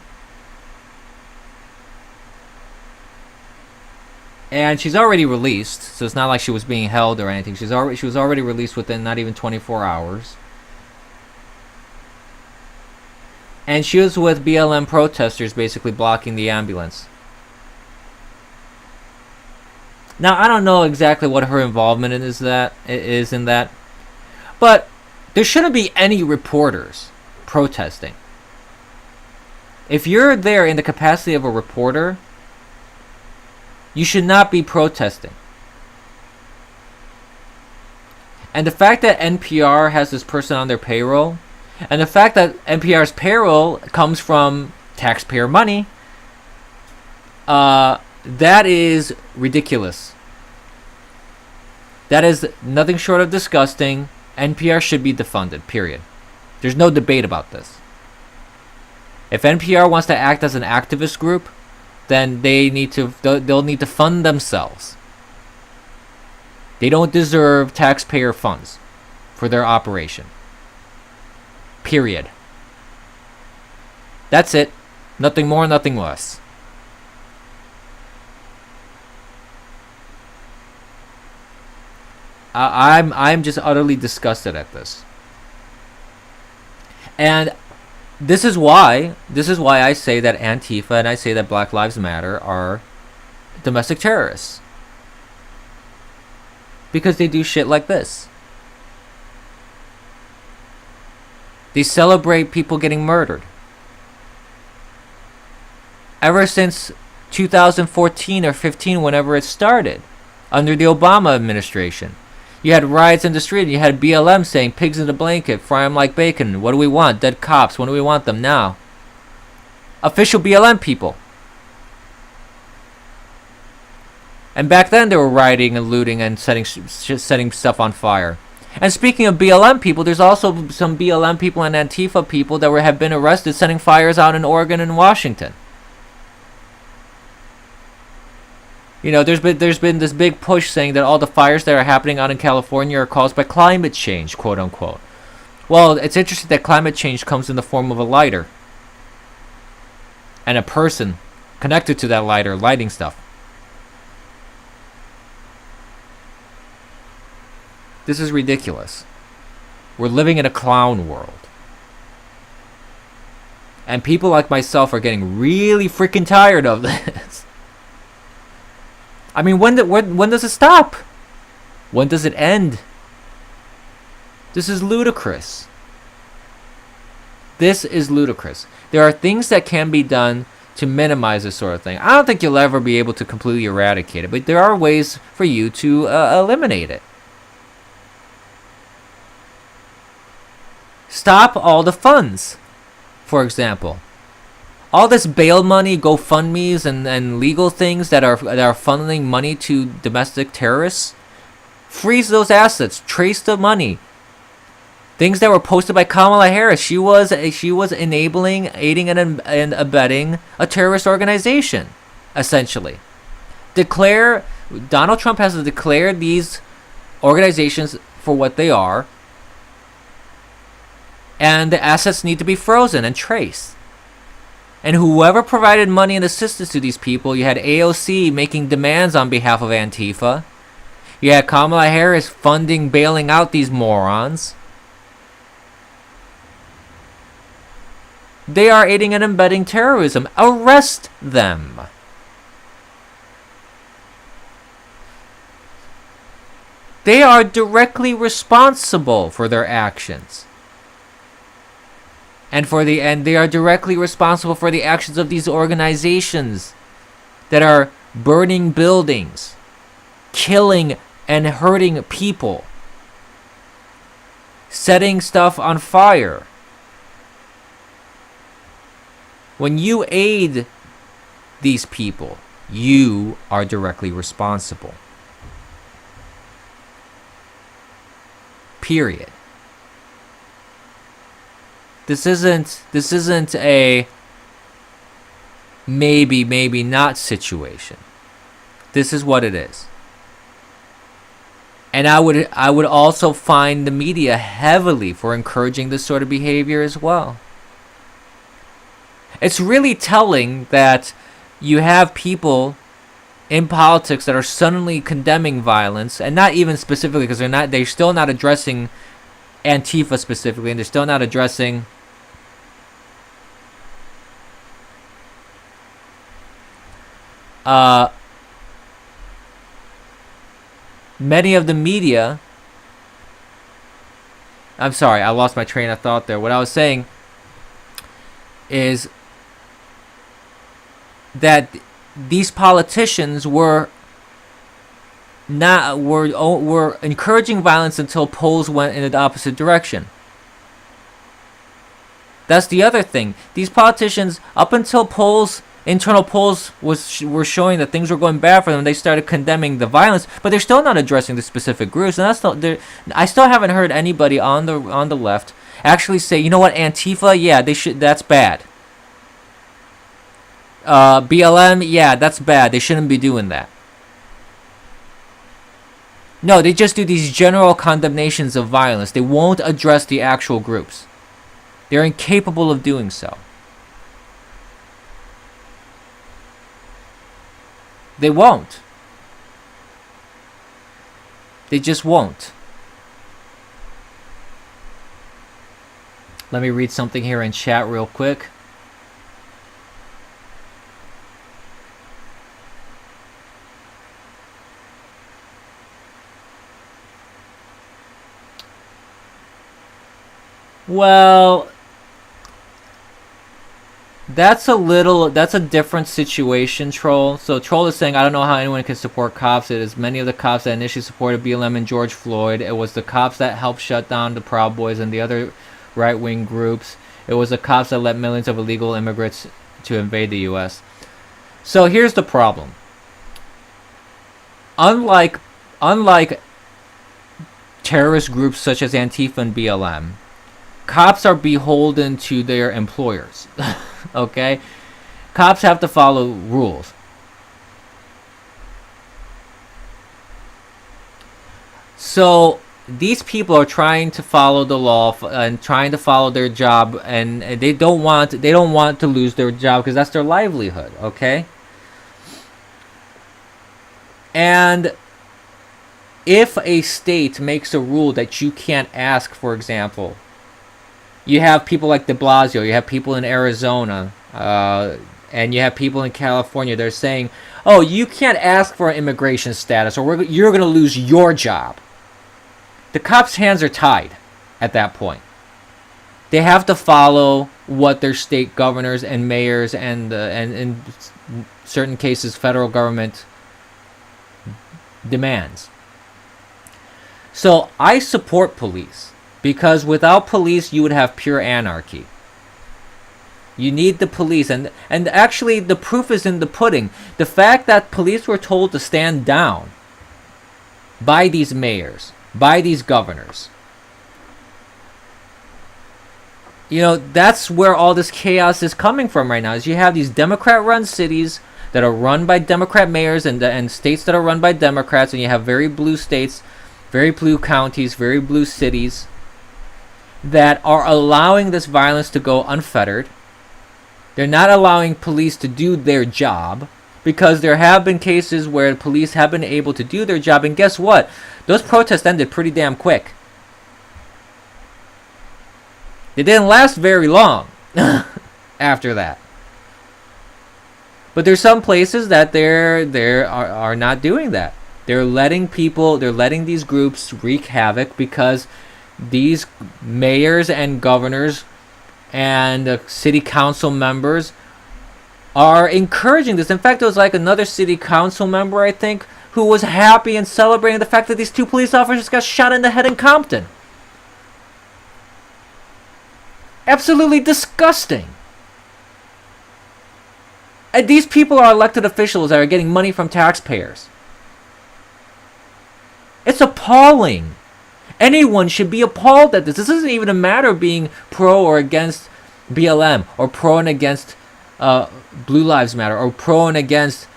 and she's already released, so it's not like she was being held or anything. She was already released within not even 24 hours. And she was with BLM protesters basically blocking the ambulance. Now, I don't know exactly what her involvement is in that, but there shouldn't be any reporters protesting. If you're there in the capacity of a reporter, you should not be protesting. And the fact that NPR has this person on their payroll, and the fact that NPR's payroll comes from taxpayer money, that is ridiculous. That is nothing short of disgusting. NPR should be defunded, period. There's no debate about this. If NPR wants to act as an activist group, then they'll need to fund themselves. They don't deserve taxpayer funds for their operation. Period. That's it. Nothing more, nothing less. I'm just utterly disgusted at this. And this is why I say that Antifa and I say that Black Lives Matter are domestic terrorists. Because they do shit like this. They celebrate people getting murdered. Ever since 2014 or 15, whenever it started, under the Obama administration. You had riots in the street. You had BLM saying, pigs in the blanket, fry them like bacon. What do we want? Dead cops. When do we want them? Now. Official BLM people. And back then they were rioting and looting and setting stuff on fire. And speaking of BLM people, there's also some BLM people and Antifa people that have been arrested setting fires out in Oregon and Washington. You know, there's been this big push saying that all the fires that are happening out in California are caused by climate change, quote unquote. Well, it's interesting that climate change comes in the form of a lighter. And a person connected to that lighter lighting stuff. This is ridiculous. We're living in a clown world. And people like myself are getting really freaking tired of this. I mean, when does it stop? When does it end? This is ludicrous. This is ludicrous. There are things that can be done to minimize this sort of thing. I don't think you'll ever be able to completely eradicate it, but there are ways for you to eliminate it. Stop all the funds, for example. All this bail money, GoFundMes, and legal things that are funneling money to domestic terrorists, freeze those assets, trace the money. Things that were posted by Kamala Harris, she was enabling, aiding, and abetting a terrorist organization, essentially. Donald Trump has to declare these organizations for what they are, and the assets need to be frozen and traced. And whoever provided money and assistance to these people, you had AOC making demands on behalf of Antifa. You had Kamala Harris funding, bailing out these morons. They are aiding and abetting terrorism. Arrest them. They are directly responsible for their actions. And they are directly responsible for the actions of these organizations that are burning buildings, killing and hurting people, setting stuff on fire. When you aid these people, you are directly responsible. Period. This isn't a maybe not situation. This is what it is. And I would also fine the media heavily for encouraging this sort of behavior as well. It's really telling that you have people in politics that are suddenly condemning violence, and not even specifically because they're still not addressing Antifa specifically, and they're still not addressing many of the media. I'm sorry, I lost my train of thought there. What I was saying is that these politicians were encouraging violence until polls went in the opposite direction. That's the other thing. These politicians, up until internal polls were showing that things were going bad for them, they started condemning the violence, but they're still not addressing the specific groups. And I still haven't heard anybody on the left actually say, you know what, Antifa, yeah, they should. That's bad. BLM, yeah, that's bad. They shouldn't be doing that. No, they just do these general condemnations of violence. They won't address the actual groups. They're incapable of doing so. They won't. They just won't. Let me read something here in chat real quick. Well, that's a different situation, Troll. So Troll is saying, I don't know how anyone can support cops. It is many of the cops that initially supported BLM and George Floyd. It was the cops that helped shut down the Proud Boys and the other right-wing groups. It was the cops that let millions of illegal immigrants to invade the U.S. So here's the problem. Unlike terrorist groups such as Antifa and BLM, cops are beholden to their employers. Okay? Cops have to follow rules. So these people are trying to follow the law and trying to follow their job, and they don't want to lose their job because that's their livelihood, okay? And if a state makes a rule that you can't ask, for example, you have people like de Blasio, you have people in Arizona, and you have people in California. They're saying, oh, you can't ask for an immigration status or you're going to lose your job. The cops' hands are tied at that point. They have to follow what their state governors and mayors and in certain cases federal government demands. So I support police because without police you would have pure anarchy. You need the police, and actually the proof is in the pudding. The fact that police were told to stand down by these mayors, by these governors. You know, that's where all this chaos is coming from right now. Is you have these Democrat-run cities that are run by Democrat mayors and states that are run by Democrats, and you have very blue states, very blue counties, very blue cities that are allowing this violence to go unfettered. They're not allowing police to do their job because there have been cases where police have been able to do their job, and guess what? Those protests ended pretty damn quick. They didn't last very long after that. But there's some places that are not doing that. They're letting these groups wreak havoc because these mayors and governors and city council members are encouraging this. In fact, there was like another city council member, I think, who was happy and celebrating the fact that these two police officers got shot in the head in Compton. Absolutely disgusting. And these people are elected officials that are getting money from taxpayers. It's appalling. Anyone should be appalled at this. This isn't even a matter of being pro or against BLM or pro and against Blue Lives Matter or pro and against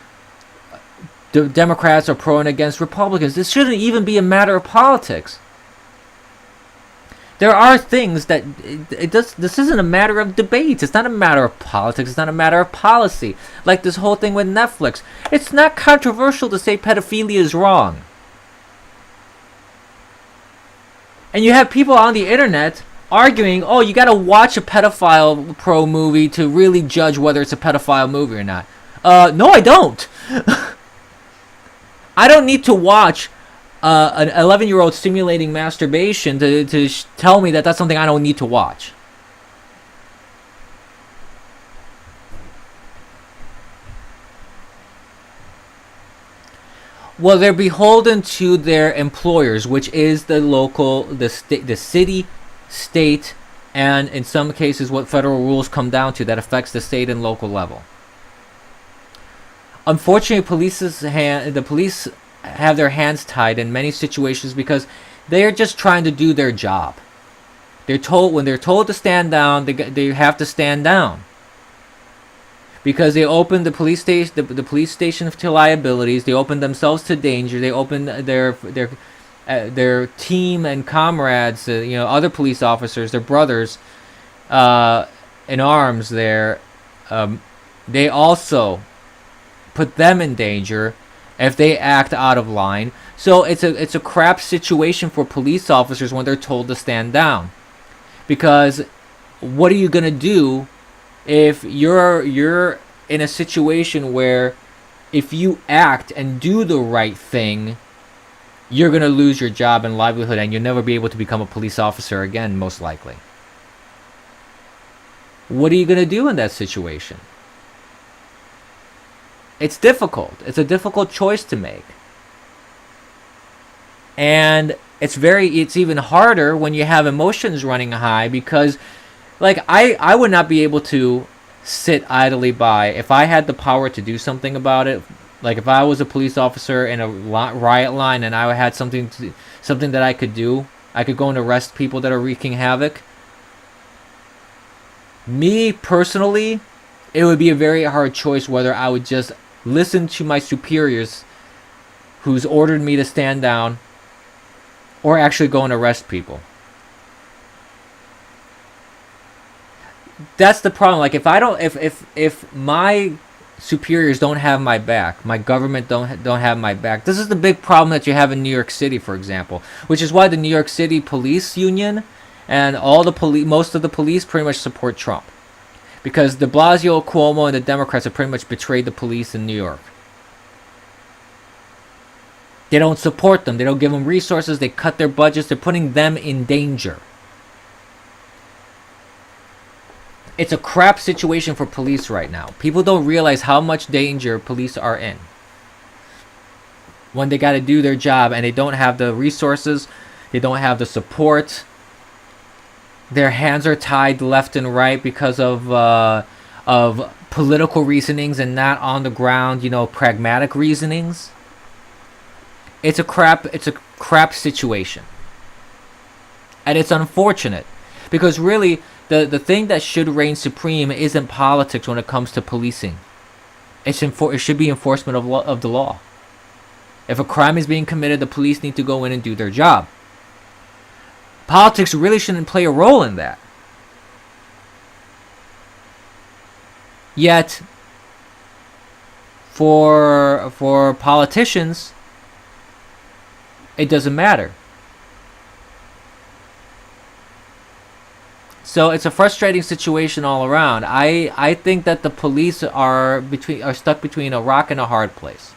Democrats or pro and against Republicans. This shouldn't even be a matter of politics. There are things that this isn't a matter of debate. It's not a matter of politics. It's not a matter of policy. Like this whole thing with Netflix. It's not controversial to say pedophilia is wrong. And you have people on the internet arguing, oh, you gotta watch a pedophile pro movie to really judge whether it's a pedophile movie or not. No, I don't. I don't need to watch an 11-year-old simulating masturbation to tell me that that's something I don't need to watch. Well, they're beholden to their employers, which is the city, state, and in some cases what federal rules come down to that affects the state and local level. Unfortunately, the police have their hands tied in many situations because they are just trying to do their job. When they're told to stand down, they have to stand down. because they opened the police station to liabilities. They opened themselves to danger. They opened their team and comrades, other police officers, their brothers, in arms. There, they also put them in danger if they act out of line. So it's a crap situation for police officers when they're told to stand down, because what are you gonna do if you're in a situation where if you act and do the right thing, you're gonna lose your job and livelihood, and you'll never be able to become a police officer again, most likely. What are you gonna do in that situation? It's difficult. It's a difficult choice to make. And it's even harder when you have emotions running high, because like I would not be able to sit idly by if I had the power to do something about it. Like if I was a police officer in a riot line and I had something that I could do, I could go and arrest people that are wreaking havoc. Me personally, it would be a very hard choice whether I would just listen to my superiors who's ordered me to stand down, or actually go and arrest people. That's the problem. Like if my superiors don't have my back, my government don't have my back. This is the big problem that you have in New York City, for example, which is why the New York City Police Union and most of the police pretty much support Trump, because de Blasio, Cuomo, and the Democrats have pretty much betrayed the police in New York. They don't support them. They don't give them resources. They cut their budgets. They're putting them in danger. It's a crap situation for police right now. People don't realize how much danger police are in when they got to do their job and they don't have the resources. They don't have the support. Their hands are tied left and right because of political reasonings and not on the ground, pragmatic reasonings. It's a crap situation. And it's unfortunate, because really the thing that should reign supreme isn't politics when it comes to policing. It should be enforcement of the law. If a crime is being committed, the police need to go in and do their job. Politics really shouldn't play a role in that. Yet, for politicians, it doesn't matter. So it's a frustrating situation all around. I think that the police are stuck between a rock and a hard place.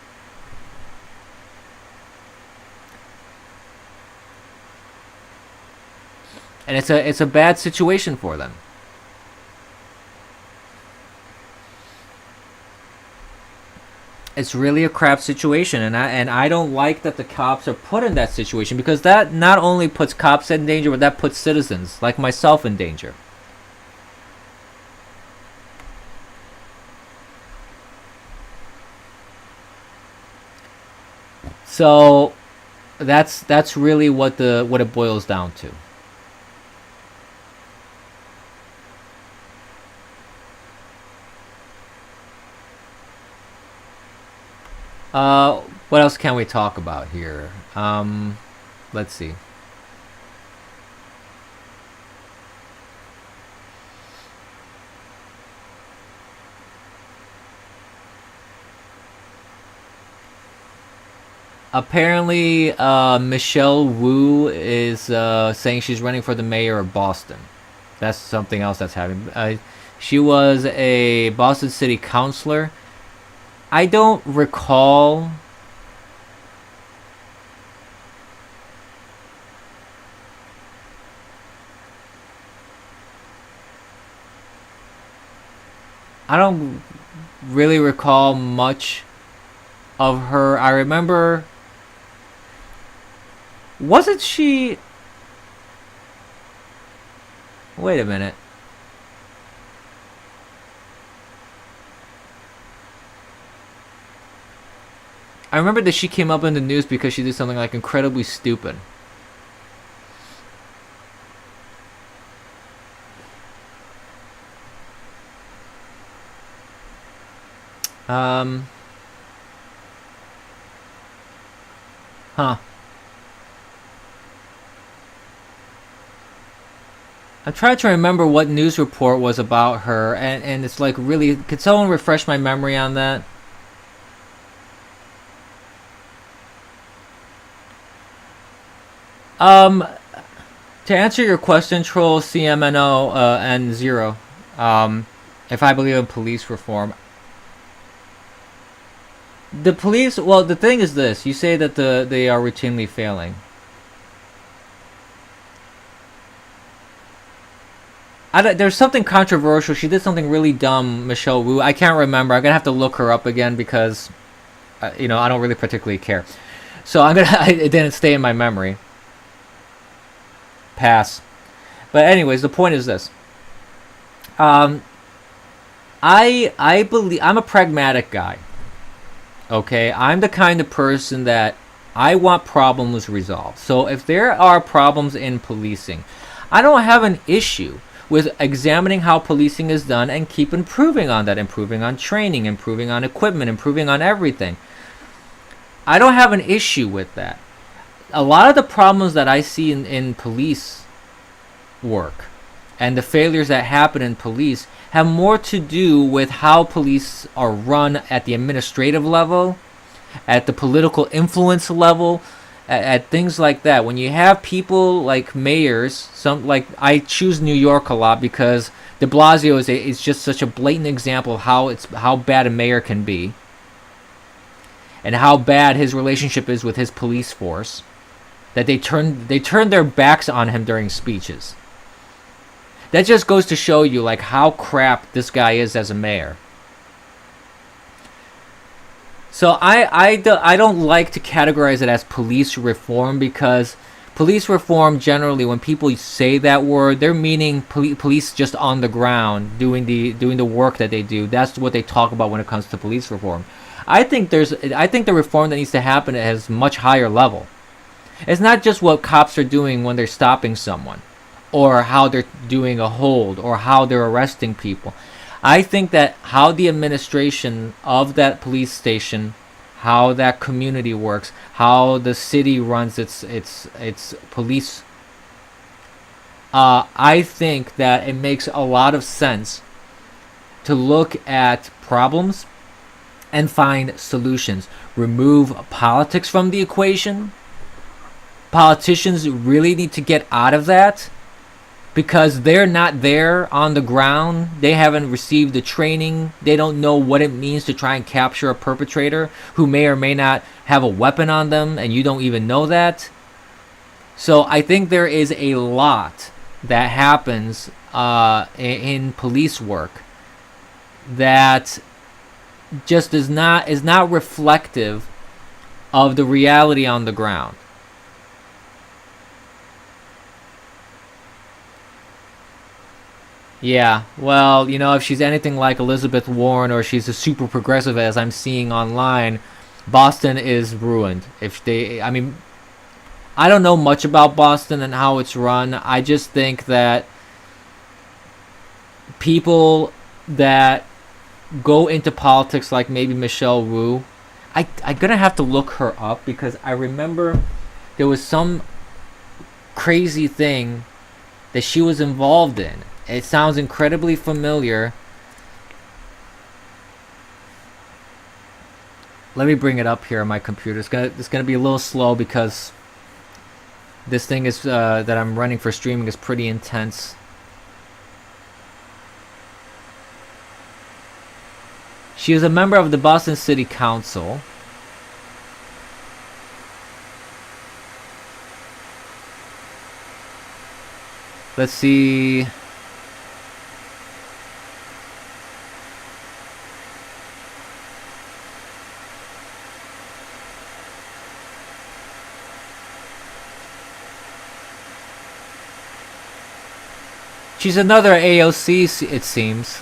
And it's a bad situation for them. It's really a crap situation, and I don't like that the cops are put in that situation, because that not only puts cops in danger, but that puts citizens like myself in danger. So that's really what it boils down to. What else can we talk about here? Let's see. Apparently, Michelle Wu is saying she's running for the mayor of Boston. That's something else that's happening. She was a Boston City councilor. I don't recall I don't really recall much of her. I remember, wasn't she, wait a minute. I remember that she came up in the news because she did something like incredibly stupid. Um, huh. I'm trying to remember what news report was about her, and it's like really. Could someone refresh my memory on that? Um, to answer your question, Troll CMNO and Zero, if I believe in police reform, the police. Well, the thing is this: you say that they are routinely failing. There's something controversial. She did something really dumb, Michelle Wu. I can't remember. I'm gonna have to look her up again because, I don't really particularly care. So I'm gonna. It didn't stay in my memory. Pass. But anyways, the point is this. Um, I believe I'm a pragmatic guy. Okay, I'm the kind of person that I want problems resolved. So if there are problems in policing, I don't have an issue with examining how policing is done and keep improving on that, improving on training, improving on equipment, improving on everything. I don't have an issue with that. A lot of the problems that I see in police work and the failures that happen in police have more to do with how police are run at the administrative level, at the political influence level, at things like that. When you have people like mayors, I choose New York a lot because De Blasio is just such a blatant example of how bad a mayor can be, and how bad his relationship is with his police force, that they turn their backs on him during speeches. That just goes to show you like how crap this guy is as a mayor. So I don't like to categorize it as police reform, because police reform generally, when people say that word, they're meaning police just on the ground doing the work that they do. That's what they talk about when it comes to police reform. I think the reform that needs to happen has much higher level. It's not just what cops are doing when they're stopping someone, or how they're doing a hold, or how they're arresting people. I think that how the administration of that police station, how that community works, how the city runs its police, I think that it makes a lot of sense to look at problems and find solutions. Remove politics from the equation. Politicians really need to get out of that, because they're not there on the ground. They haven't received the training. They don't know what it means to try and capture a perpetrator who may or may not have a weapon on them, and you don't even know that. So I think there is a lot that happens in police work that just is not reflective of the reality on the ground. Yeah, well, if she's anything like Elizabeth Warren, or she's a super progressive as I'm seeing online, Boston is ruined. I don't know much about Boston and how it's run. I just think that people that go into politics, like maybe Michelle Wu, I'm gonna have to look her up, because I remember there was some crazy thing that she was involved in. It sounds incredibly familiar. Let me bring it up here on my computer. It's gonna be a little slow because this thing is that I'm running for streaming is pretty intense. She is a member of the Boston City Council. Let's see. She's another AOC, it seems.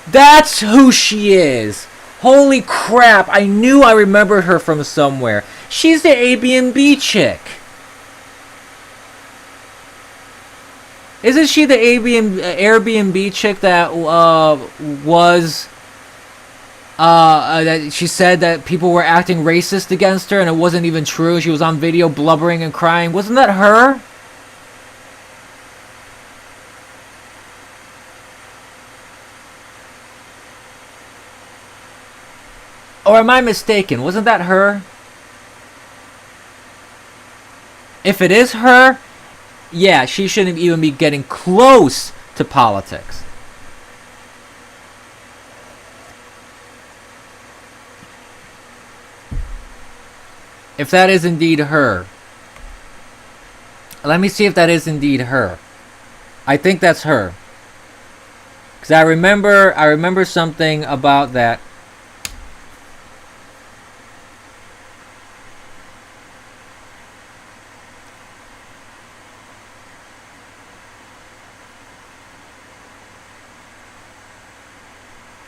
That's who she is! Holy crap, I knew I remembered her from somewhere. She's the Airbnb chick. Isn't she the Airbnb chick that was that she said that people were acting racist against her and it wasn't even true? She was on video blubbering and crying. Wasn't that her? Or am I mistaken? Wasn't that her? If it is her, yeah, she shouldn't even be getting close to politics. If that is indeed her. Let me see if that is indeed her. I think that's her. Because I remember something about that.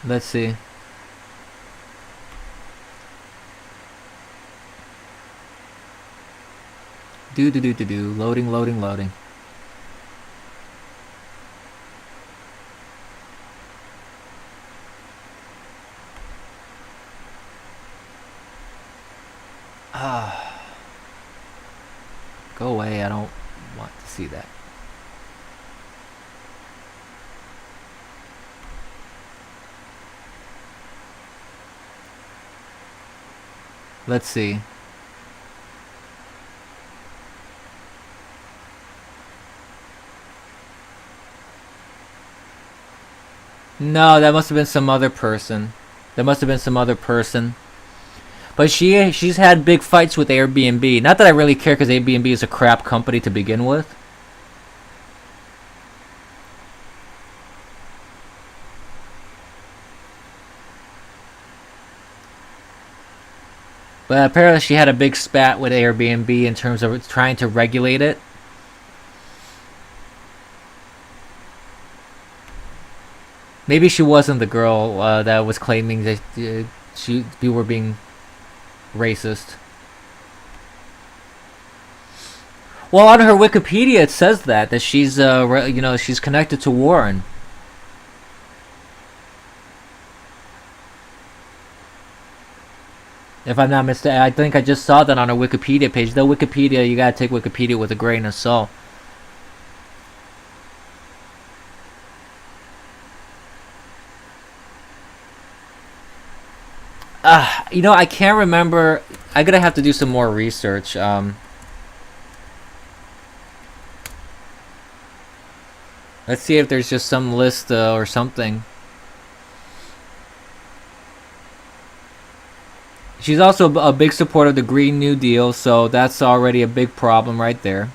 Let's see. Loading. Go away, I don't want to see that. Let's see. No, that must have been some other person. But she's had big fights with Airbnb. Not that I really care, because Airbnb is a crap company to begin with. But apparently she had a big spat with Airbnb in terms of trying to regulate it. Maybe she wasn't the girl that was claiming that people were being racist. Well, on her Wikipedia it says that she's she's connected to Warren. If I'm not mistaken, I think I just saw that on her Wikipedia page. Though Wikipedia, you gotta take Wikipedia with a grain of salt. I can't remember. I'm gonna have to do some more research. Let's see if there's just some list or something. She's also a big supporter of the Green New Deal, so that's already a big problem right there.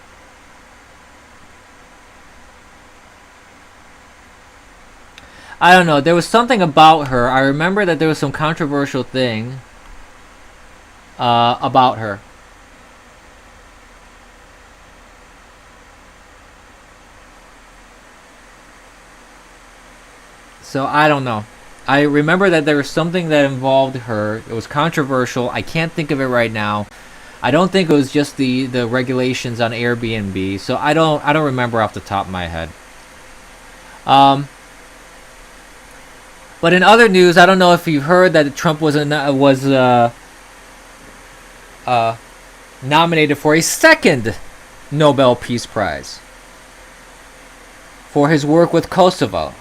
I don't know. There was something about her. I remember that there was some controversial thing about her. So I don't know. I remember that there was something that involved her. It was controversial. I can't think of it right now. I don't think it was just the regulations on Airbnb. So I don't remember off the top of my head. But in other news, I don't know if you've heard that Trump was nominated for a second Nobel Peace Prize for his work with Kosovo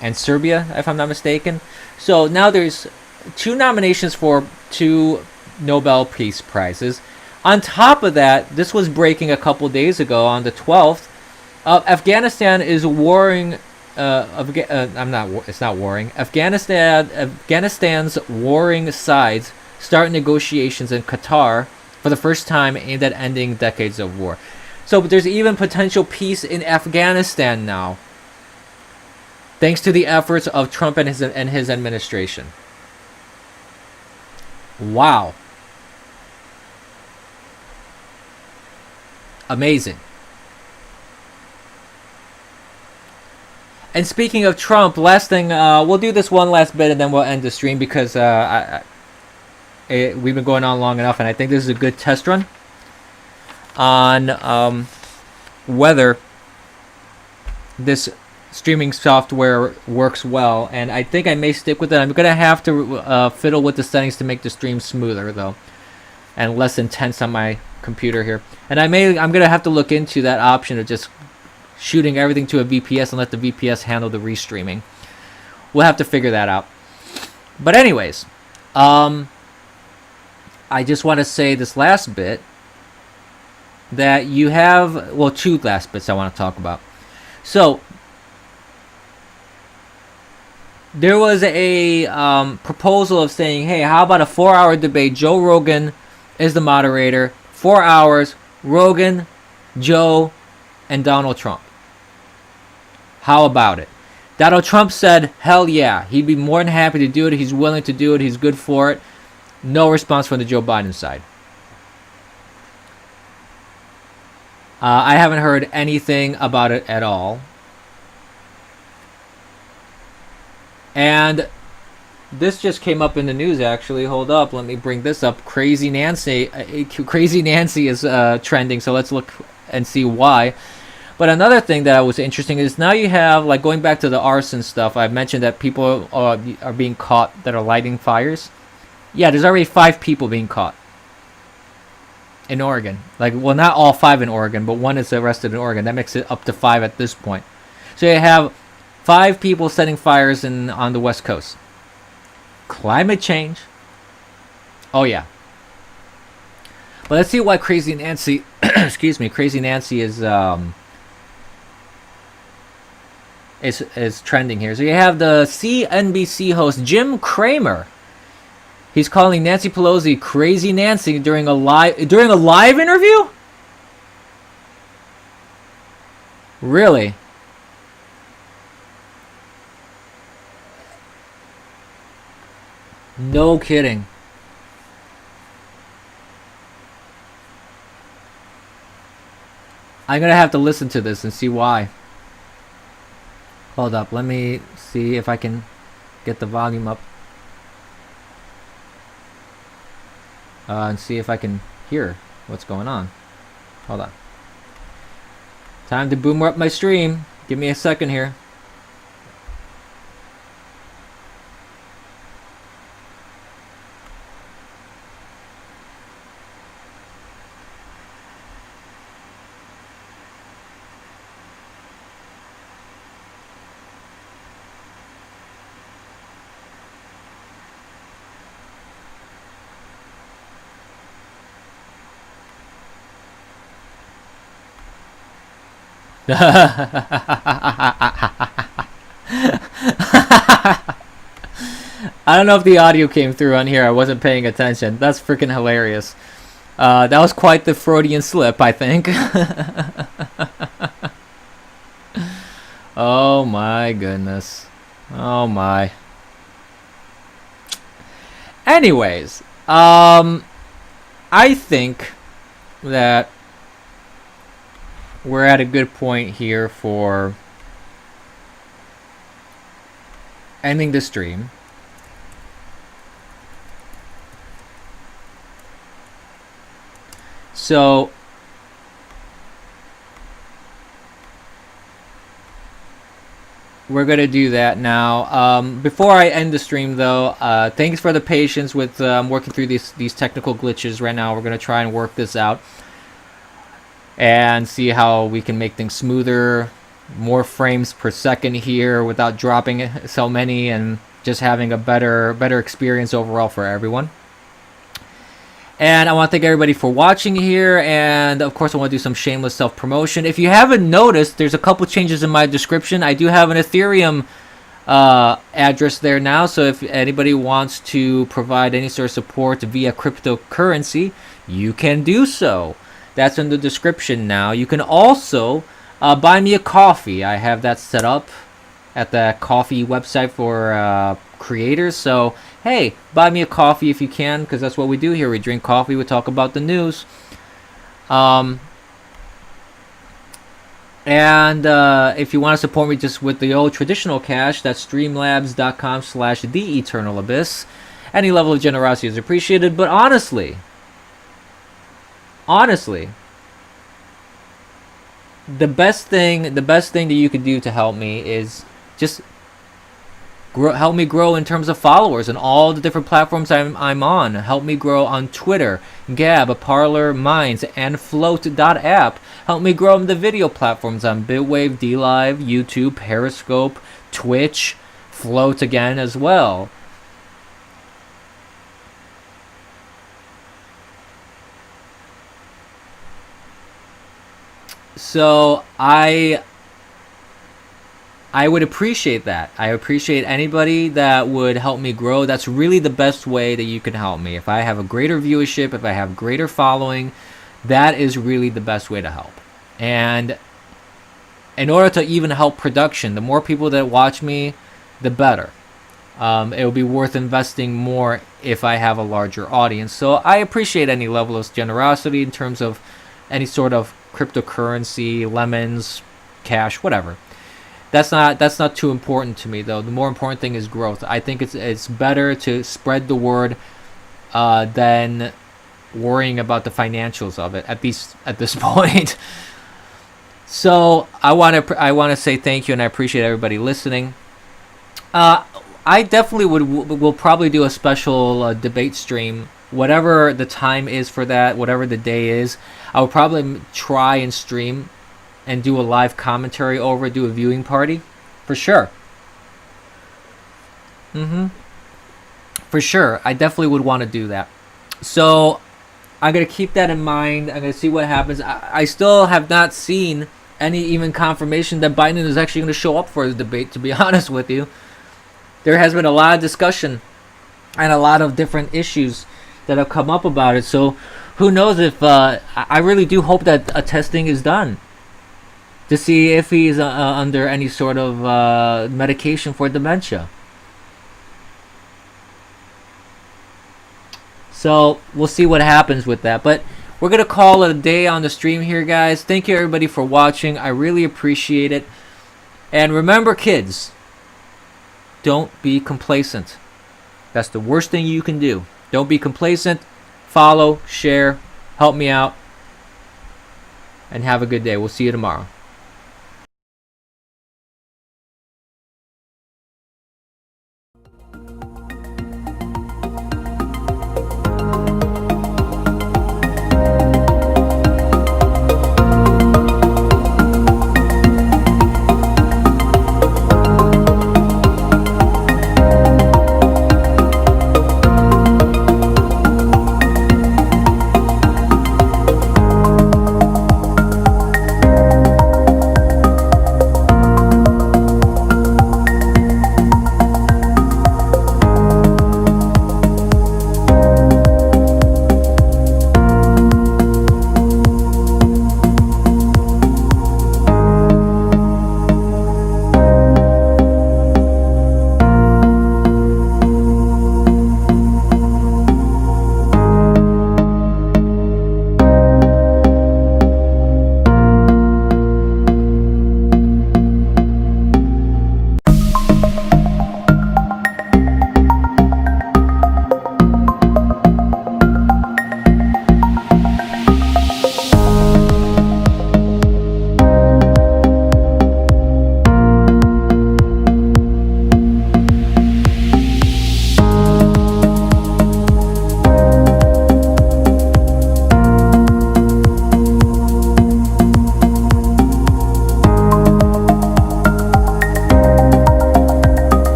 and Serbia, if I'm not mistaken. So now there's 2 nominations for 2 Nobel Peace Prizes. On top of that, this was breaking a couple days ago on the 12th. Afghanistan is warring. It's not warring. Afghanistan's warring sides start negotiations in Qatar for the first time aimed at ending decades of war. So there's even potential peace in Afghanistan now, thanks to the efforts of Trump and his administration. Wow. Amazing. And speaking of Trump, last thing, we'll do this one last bit and then we'll end the stream, because we've been going on long enough, and I think this is a good test run on whether this streaming software works well, and I think I may stick with it. I'm gonna have to fiddle with the settings to make the stream smoother though, and less intense on my computer here. And I'm gonna have to look into that option of just shooting everything to a VPS and let the VPS handle the restreaming. We'll have to figure that out. But anyways, I just want to say this last bit that you have, well, two last bits I want to talk about. So there was a proposal of saying, hey, how about a 4-hour debate? Joe Rogan is the moderator. 4 hours, Rogan, Joe, and Donald Trump. How about it? Donald Trump said, hell yeah. He'd be more than happy to do it. He's willing to do it. He's good for it. No response from the Joe Biden side. I haven't heard anything about it at all. And this just came up in the news, actually. Hold up. Let me bring this up. Crazy Nancy is trending, so let's look and see why. But another thing that was interesting is now you have, like, going back to the arson stuff, I mentioned that people are being caught that are lighting fires. Yeah, there's already 5 people being caught in Oregon. Like, well, not all 5 in Oregon, but one is arrested in Oregon. That makes it up to 5 at this point. So you have 5 people setting fires on the West Coast. Climate change. Oh, yeah. But let's see why Crazy Nancy, excuse me, Crazy Nancy is trending here. So you have the CNBC host Jim Cramer. He's calling Nancy Pelosi Crazy Nancy during a live interview? Really? No kidding. I'm gonna have to listen to this and see why. Hold up, let me see if I can get the volume up. And see if I can hear what's going on. Hold on. Time to boomer up my stream. Give me a second here. I don't know if the audio came through on here. I wasn't paying attention. That's freaking hilarious. That was quite the Freudian slip, I think. Oh my goodness. Oh my. Anyways, I think that we're at a good point here for ending the stream. So we're going to do that now. Before I end the stream, though, thanks for the patience with working through these technical glitches right now. We're going to try and work this out and see how we can make things smoother, more frames per second here without dropping so many, and just having a better experience overall for everyone. And I want to thank everybody for watching here, and of course I want to do some shameless self-promotion. If you haven't noticed, there's a couple changes in my description. I do have an Ethereum address there now, so if anybody wants to provide any sort of support via cryptocurrency, you can do so. That's in the description now. You can also buy me a coffee. I have that set up at the coffee website for creators. So, hey, buy me a coffee if you can, because that's what we do here. We drink coffee. We talk about the news. And if you want to support me just with the old traditional cash, that's streamlabs.com/theeternalabyss. Any level of generosity is appreciated. But honestly, the best thing that you could do to help me is just help me grow in terms of followers and all the different platforms I'm on. Help me grow on Twitter, Gab, Parler, Minds, and Float.app. Help me grow on the video platforms on Bitwave, DLive, YouTube, Periscope, Twitch, Float again as well. So I would appreciate that. I appreciate anybody that would help me grow. That's really the best way that you can help me. If I have a greater viewership, if I have greater following, that is really the best way to help. And in order to even help production, the more people that watch me, the better. It will be worth investing more if I have a larger audience. So I appreciate any level of generosity in terms of any sort of cryptocurrency, lemons, cash, whatever. That's not too important to me, though. The more important thing is growth. I think it's better to spread the word than worrying about the financials of it, at least at this point. So I want to say thank you, and I appreciate everybody listening. I definitely will probably do a special debate stream, whatever the time is for that, whatever the day is. I will probably try and stream and do a live commentary over, do a viewing party, for sure. For sure, I definitely would want to do that. So I'm gonna keep that in mind. I'm gonna see what happens. I still have not seen any even confirmation that Biden is actually gonna show up for the debate. To be honest with you, there has been a lot of discussion and a lot of different issues that have come up about it. So who knows if I really do hope that a testing is done to see if he's under any sort of medication for dementia. So we'll see what happens with that. But we're going to call it a day on the stream here, guys. Thank you, everybody, for watching. I really appreciate it. And remember, kids, don't be complacent. That's the worst thing you can do. Don't be complacent. Follow, share, help me out, and have a good day. We'll see you tomorrow.